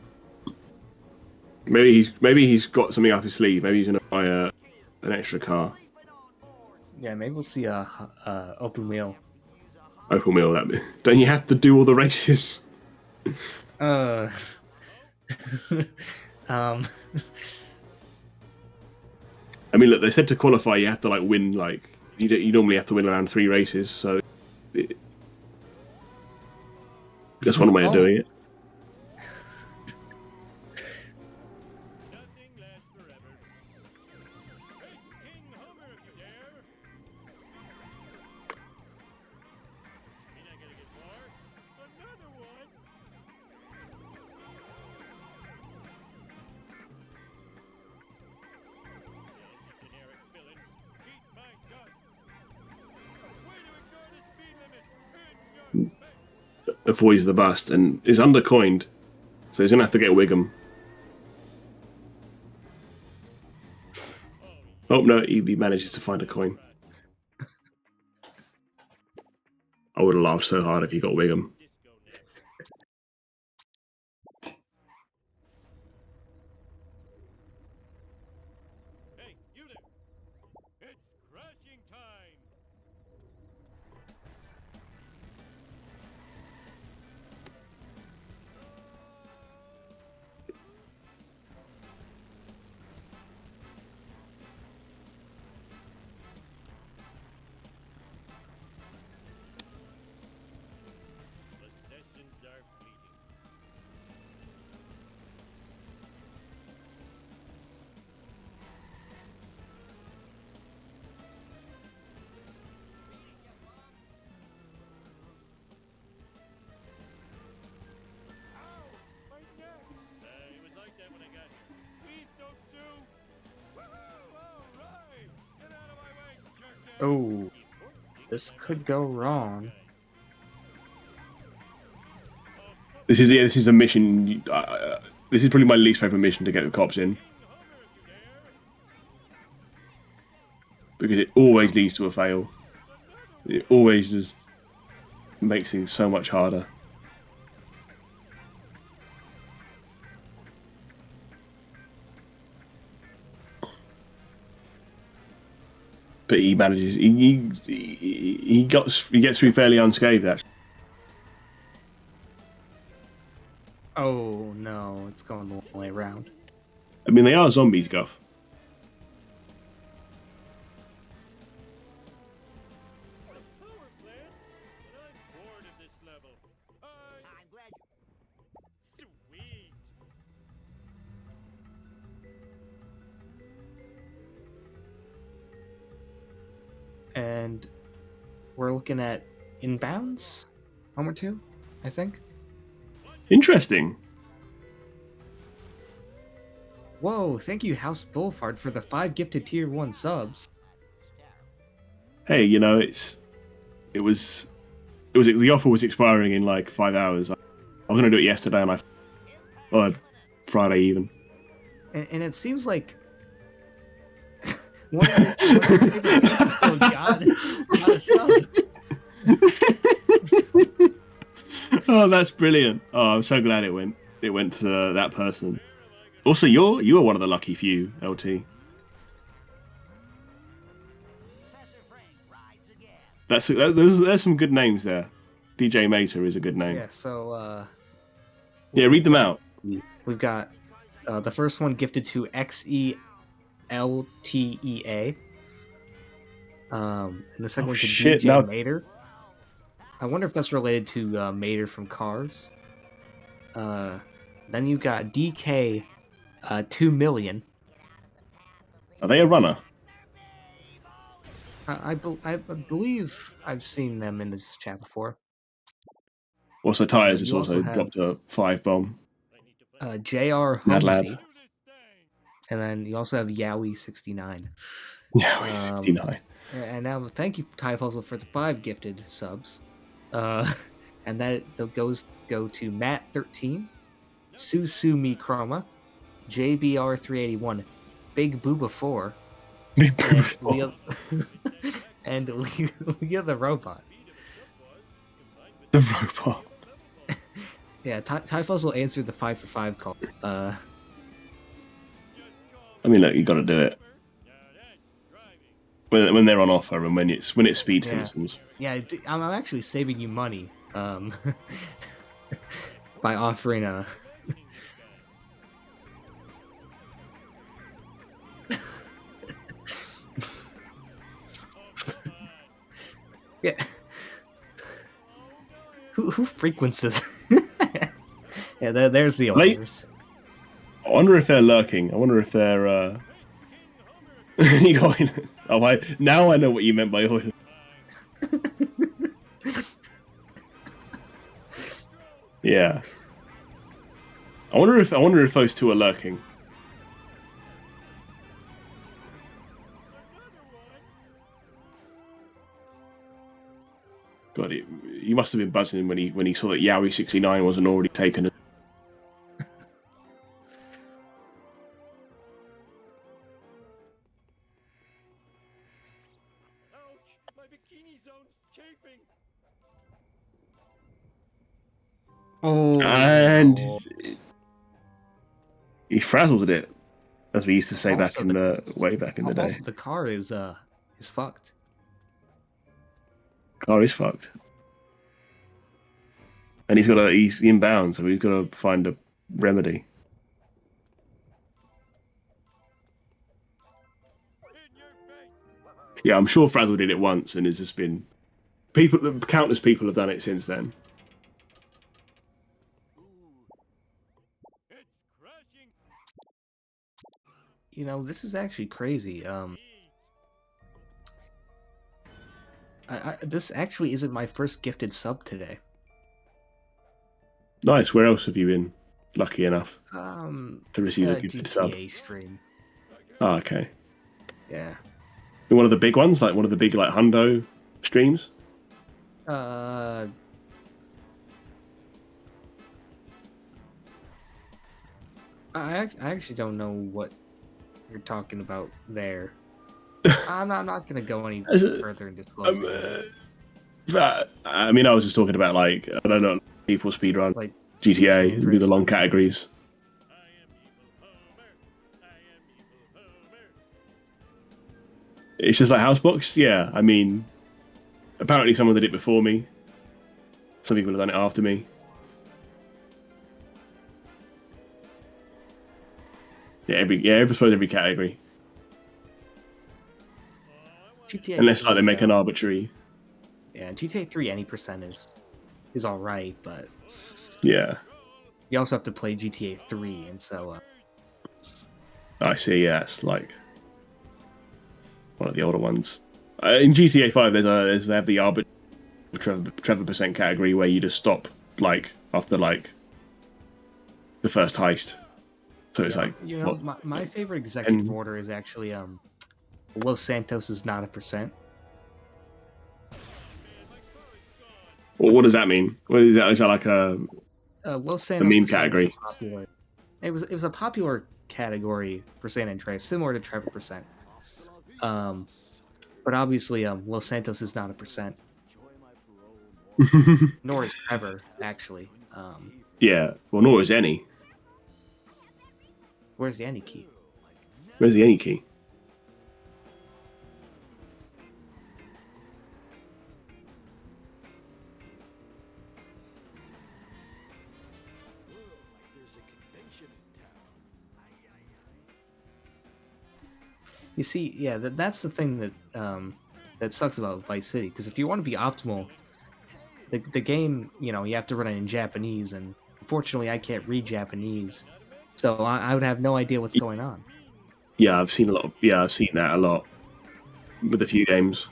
Maybe he's got something up his sleeve. Maybe he's gonna buy an extra car. yeah, maybe we'll see a open wheel. Open wheel. Don't you have to do all the races? Uh, um, I mean, look, they said to qualify, you have to like win like you normally have to win around 3 races. So that's one way of doing it. Nothing lasts forever. Race King Homer if you dare. Mean I gotta get more? Another one? avoids the bust and is undercoined, so he's gonna have to get Wiggum. Oh no, he manages to find a coin. I would have laughed so hard if he got Wiggum. Hey, you there! It's crashing time! Possessions are fleeting. Ow! My neck! It was like that when I got here. Please don't sue! Woohoo! All right! Get out of my way, jerk! Oh, this could go wrong. This is a mission. This is probably my least favorite mission to get the cops in, because it always leads to a fail. It always just makes things so much harder. But he manages. He gets through fairly unscathed. Actually, Oh no, it's going the long way around. I mean, they are zombies, Guff. Power plant? But I'm bored of this level. I'm glad you... Sweet! And we're looking at inbounds, home or two, I think. Interesting. Whoa, thank you, House Bullfard, for the 5 gifted tier 1 subs. Hey, you know, it was the offer was expiring in like 5 hours. I was gonna do it yesterday, and Friday even. And it seems like one of your favorite people still got a sub. Oh, that's brilliant! Oh, I'm so glad it went to that person. Also, you were one of the lucky few, LT. There's some good names there. DJ Mater is a good name. Yeah, so Yeah, read them out. we've got the first one gifted to XELTEA. And the second Oh, one to shit, DJ now- Mater. I wonder if that's related to Mater from Cars. Then you got DK 2 million. Are they a runner? I believe I've seen them in this chat before. Also, Tires has You also also have- dropped a 5 bomb. JR Mad lad. Humsey. And then you also have Yowie 69. Yeah, 69. And now thank you, Ty Fuzzle, for the 5 gifted subs. And that go to Matt 13, Susumi Chroma, JBR 381, Big Booba 4, Big and Booba. Leo, and Leo the Robot. The robot. Yeah, Ty Fuzzle answered the 5 for 5 call. I mean, look, you got to do it when they're on offer and when it's Speed Yeah. Simpsons. Yeah, I'm actually saving you money by offering a. Yeah. Who frequents this? Yeah, there's the Late- owners. I wonder if they're lurking. I wonder if they're. Now I know what you meant by oil. Yeah. I wonder if those two are lurking. God, he must have been buzzing when he saw that Yowie 69 wasn't already taken. Ouch! My bikini zone's chafing. Oh, And no. he frazzled it, as we used to say back Also, in the way back in the day. Also, the car is fucked. Car is fucked, and he's inbound, so we've got to find a remedy. In your face. Yeah, I'm sure Frazzle did it once, and it's just been countless people have done it since then. It's crashing. You know, this is actually crazy. This actually isn't my first gifted sub today. Nice. Where else have you been lucky enough to receive a gifted sub? GTA stream. Oh, okay. Yeah. One of the big ones, like one of the big like hundo streams. I actually don't know what you're talking about there. I'm not gonna go any further and disclose it. I mean, I was just talking about like I don't know people speedrun Like GTA San with the Andreas. long categories. I am evil Homer. I am evil Homer. It's just like Housebox. Yeah, I mean, apparently someone did it before me. Some people have done it after me. Yeah, I suppose every category. GTA Unless like 3, they make an arbitrary. Yeah, GTA 3 any percent is all right, but Yeah, you also have to play GTA 3, and so I see. Yeah, it's like one of the older ones. In GTA 5, they have the arbitrary Trevor percent category where you just stop like after like the first heist. So it's like you know, what, my favorite executive and- order is actually Los Santos is not a percent. what does that mean? What is that? Is that like a Los Santos meme percent category? is popular. It was a popular category for San Andreas, similar to Trevor percent. But obviously, Los Santos is not a percent, nor is Trevor actually. Yeah, well, nor is any. Where's the any key? Where's the any key? There's a convention in town. You see, yeah, that's the thing that that sucks about Vice City. Because if you want to be optimal, the game, you know, you have to run it in Japanese, and unfortunately, I can't read Japanese, so I would have no idea what's going on. Yeah, I've seen a lot. I've seen that a lot with a few games.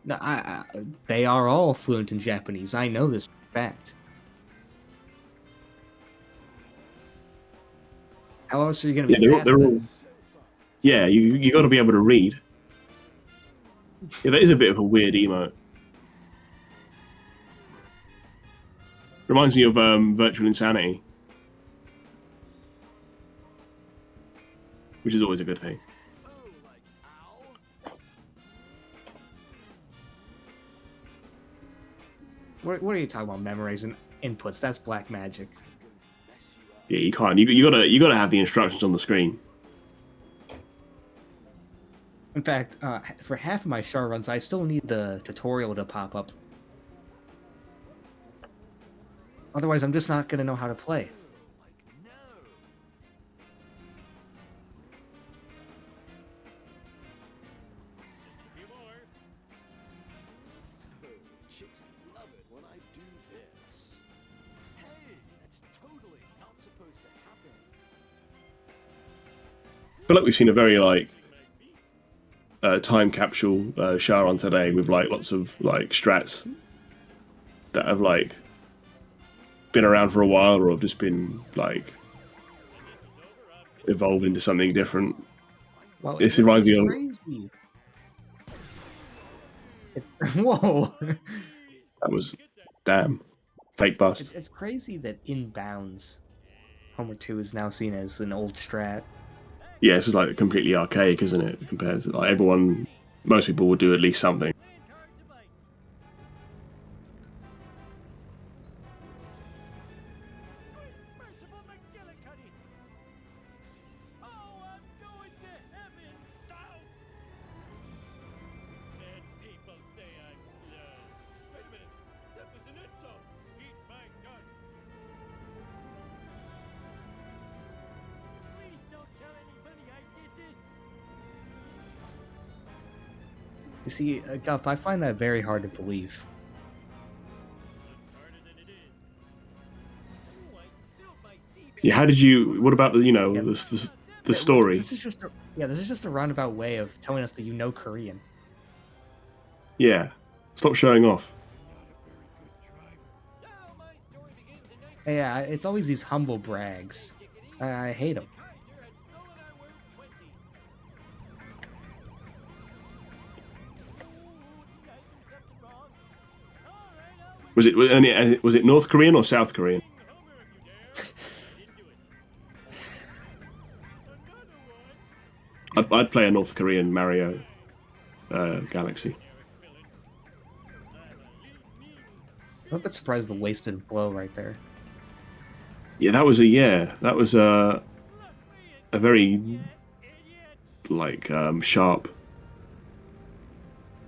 No, they are all fluent in Japanese. I know this fact. How else are you going to Yeah, be they're all. fast? Yeah, you got to be able to read. Yeah, that is a bit of a weird emote. Reminds me of Virtual Insanity, which is always a good thing. What are you talking about? Memorizing inputs? That's black magic. Yeah, you can't. You gotta have the instructions on the screen. In fact, for half of my char runs, I still need the tutorial to pop up. Otherwise, I'm just not going to know how to play. Chicks love it when I do this. Hey, that's totally not supposed to happen. I feel like we've seen a very like time capsule Sharon today with like lots of like strats that have like been around for a while or have just been like evolved into something different. Well, This reminds me of crazy. Whoa! that was damn fake bust. It's crazy that in bounds, Homer 2 is now seen as an old strat. Yeah, this is like completely archaic, isn't it? Compared to like most people will do at least something. Merciful McGillicuddy! Oh, I'm going to heaven! Down! And people say I'm slow. Wait a minute, that was an insult! Eat my dust! Please don't tell anybody I did this! You see, Guff, I find that very hard to believe. Looks harder than it is. Oh, I spilled my sea Yeah, how did you? What about the Yeah. the story? This is just a roundabout way of telling us that you know Korean. Yeah, stop showing off. Now my story begins in 19... Yeah, it's always these humble brags. I hate them. Kaiser had stolen our word 20. Ooh, did I do something wrong? All right, I'll Was it North Korean or South Korean? Homer if you dare. I didn't do it. Another one. I'd play a North Korean Mario Galaxy. I'm a bit surprised the wasted blow right there. Yeah, that was a very like sharp,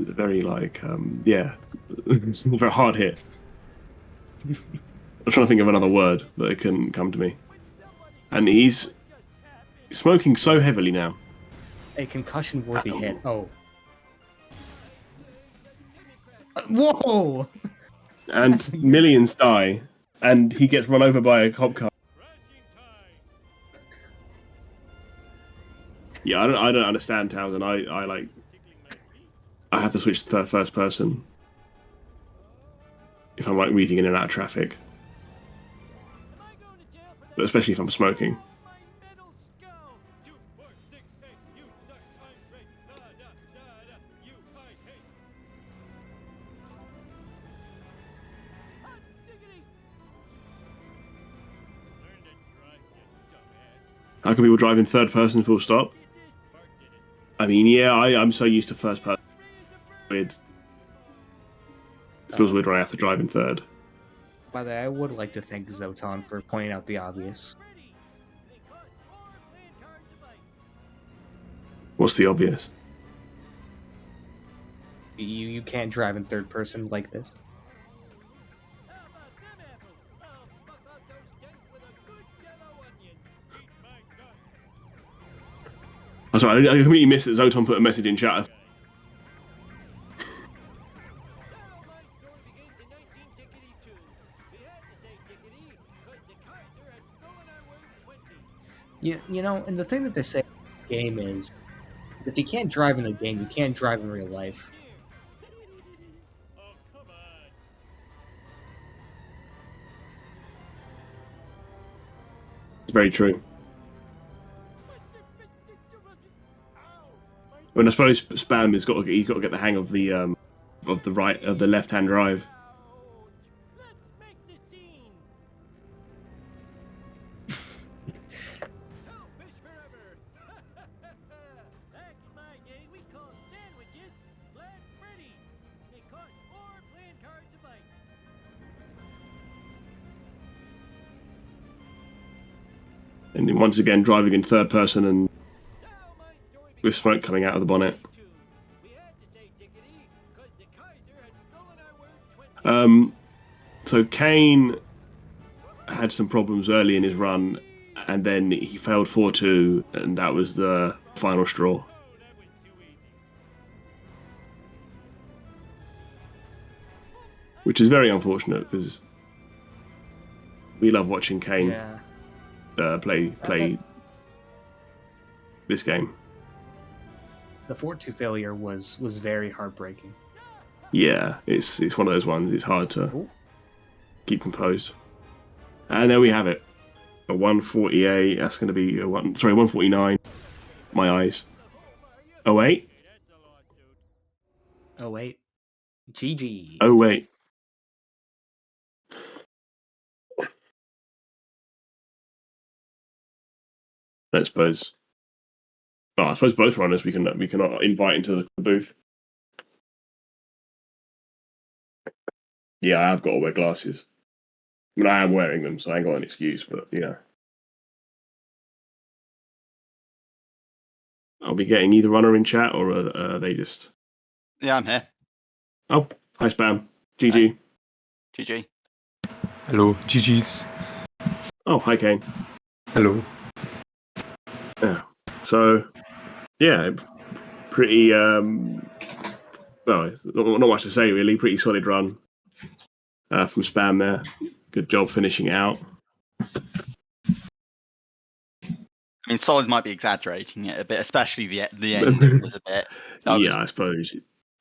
very like very hard hit. I'm trying to think of another word, but it couldn't come to me. And he's smoking so heavily now. A concussion-worthy hit. Oh. Whoa! And millions die, and he gets run over by a cop car. Yeah, I don't understand Townsend. I have to switch to first person if I'm like reading in and out of traffic, but especially if I'm smoking. How can people drive in third person full stop? I mean, yeah, I'm so used to first person. Weird. It feels weird when I have to drive in third. By the way, I would like to thank Zotan for pointing out the obvious. What's the obvious? You can't drive in third person like this. I'm sorry, I completely missed that Zotan put a message in chat. You know, and the thing that they say in the game is, if you can't drive in the game, you can't drive in real life. It's very true. When I suppose Spam he's got to get the hang of the left-hand drive. And then once again driving in third person and with smoke coming out of the bonnet. So Cain had some problems early in his run, and then he failed 4-2, and that was the final straw. Which is very unfortunate because we love watching Cain play this game. The 4-2 failure was very heartbreaking. Yeah, it's one of those ones. It's hard to keep composed. And there we have it. A 148. That's going to be 149. My eyes. Oh wait. That's a lawsuit. Oh wait, GG. Oh wait. I suppose. Well, I suppose both runners we can invite into the booth. Yeah, I have got to wear glasses. I mean, I am wearing them, so I ain't got an excuse. But yeah, I'll be getting either runner in chat or they just. Yeah, I'm here. Oh, hi Spam. GG. GG. Hello, GG's. Oh, hi Cain. Hello. Yeah. So, yeah, pretty. Well, not much to say really. Pretty solid run from Spam there. Good job finishing it out. I mean, solid might be exaggerating it a bit, especially the ending was a bit. I was I suppose.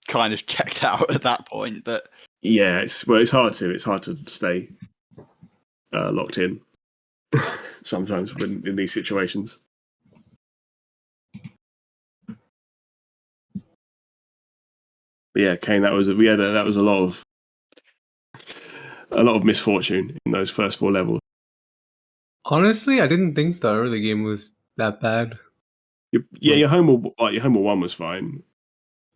kind of checked out at that point, but Yeah, it's hard to stay locked in sometimes in these situations. But yeah, Cain, that was a lot of misfortune in those first 4 levels. Honestly, I didn't think the early game was that bad. Your home one was fine.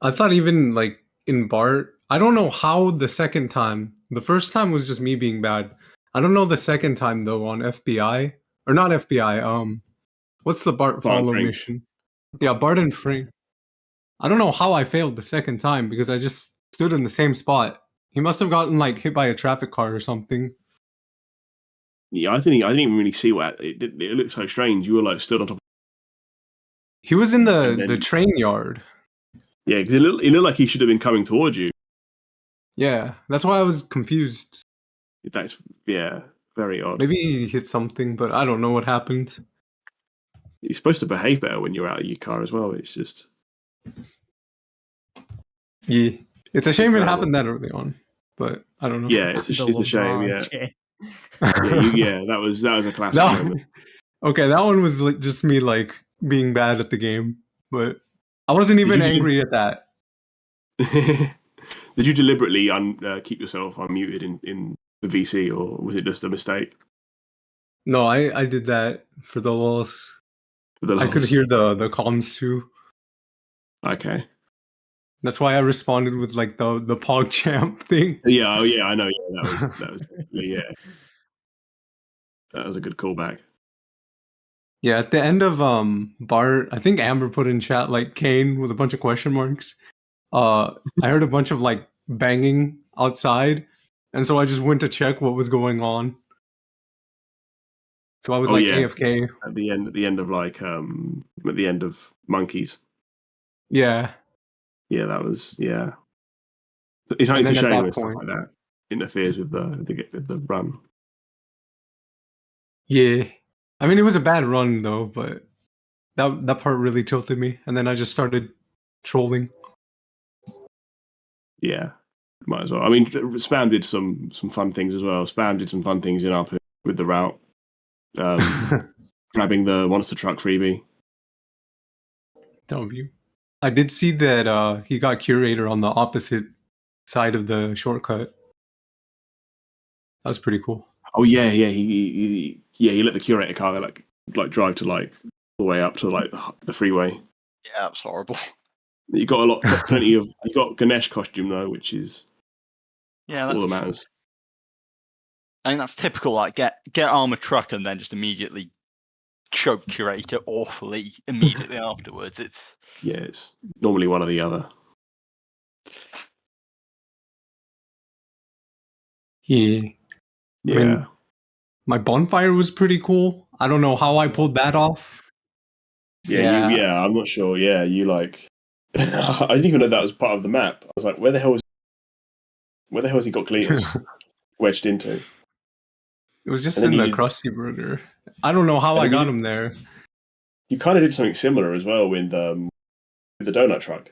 I thought even like in Bart, I don't know how the second time. The first time was just me being bad. I don't know the second time though on FBI or not FBI. What's the Bart Bart and follow Frank. mission? Yeah, Bart and Frank. I don't know how I failed the second time because I just stood in the same spot. He must have gotten like hit by a traffic car or something. Yeah, I didn't even really see what it did. It looked so strange. You were like stood on top. He was in And the then, train yard. yeah, because it looked like he should have been coming towards you. Yeah, that's why I was confused. That's very odd. Maybe he hit something, but I don't know what happened. You're supposed to behave better when you're out of your car as well. It's just Yeah, it's a shame it incredible. happened that early on, but I don't know. Yeah, it's a shame. Yeah, Jam. that was a classic No. moment. Okay, that one was like just me like being bad at the game, but I wasn't even you do- angry at that. Did you deliberately keep yourself unmuted in the VC, or was it just a mistake? No, I did that for the loss. For the I could loss? hear the comms too. Okay. That's why I responded with like the Pog Champ thing. Yeah. Oh, yeah. I know. Yeah, that was yeah. That was a good callback. Yeah, at the end of Bart, I think Amber put in chat like Cain with a bunch of question marks. I heard a bunch of like banging outside, and so I just went to check what was going on. So I was like yeah. AFK. At the end of at the end of Monkeys. Yeah. Yeah, that was It's And a then at shame that when stuff point, like that interferes with the run. yeah. I mean, it was a bad run though, but that part really tilted me, and then I just started trolling. Yeah, might as well. I mean, Spam did some fun things as well. Spam did some fun things in up with the route, grabbing the monster truck freebie. W. I did see that he got curator on the opposite side of the shortcut. That was pretty cool. Oh yeah. He let the curator car like drive to like the way up to like the freeway. yeah, it was horrible. You got plenty of. You got Ganesh costume though, which is Yeah, all that that's. matters. I mean, that's typical. Like, get armored truck and then just immediately choke curator awfully immediately afterwards. It's Yeah, it's normally one or the other. Yeah. Yeah. I mean, my bonfire was pretty cool. I don't know how I pulled that off. Yeah. I'm not sure. Yeah, you like. I didn't even know that was part of the map. I was like, where the hell has he got Cletus wedged into? It was just And then in the you did, Krusty Burger. I don't know how and I then got him there. you kind of did something similar as well with the donut truck.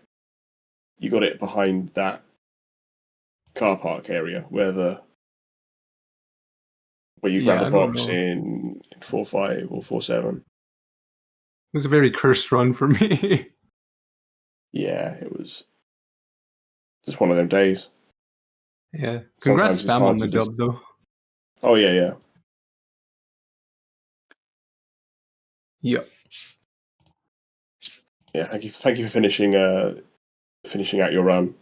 You got it behind that car park area where where you Yeah, grab I the don't box know. in 4.5 or 4.7. It was a very cursed run for me. Yeah, it was just one of them days. Yeah. Congrats, Sometimes it's Spam, hard on the to just. dub, though. Oh yeah, yeah. Yeah. Yeah, thank you for finishing out your run.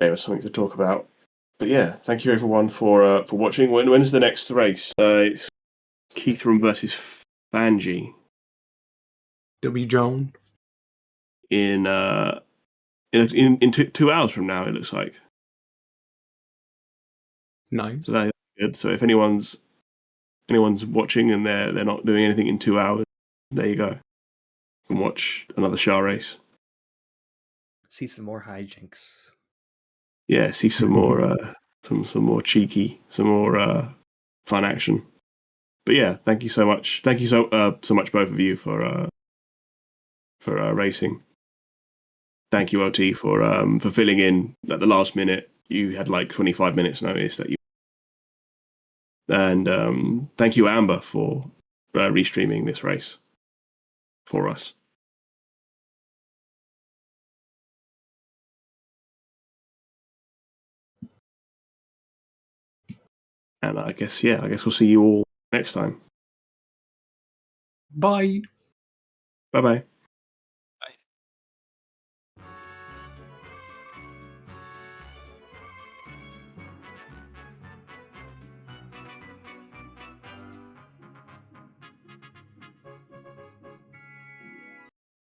There was something to talk about. But yeah, thank you everyone for watching. When's the next race? It's Keithram versus Fanji W. Jones. in in 2 hours from now. It looks like. Nice. So that's good. So if anyone's watching and they're not doing anything in 2 hours, there you go. You can watch another Shah race. See some more hijinks. Yeah, see some more some more cheeky, some more fun action. But yeah, thank you so much. Thank you so much both of you for racing. Thank you LT for filling in at the last minute. You had like 25 minutes notice that you. And thank you Amber for restreaming this race for us. And I guess we'll see you all next time. Bye. Bye bye.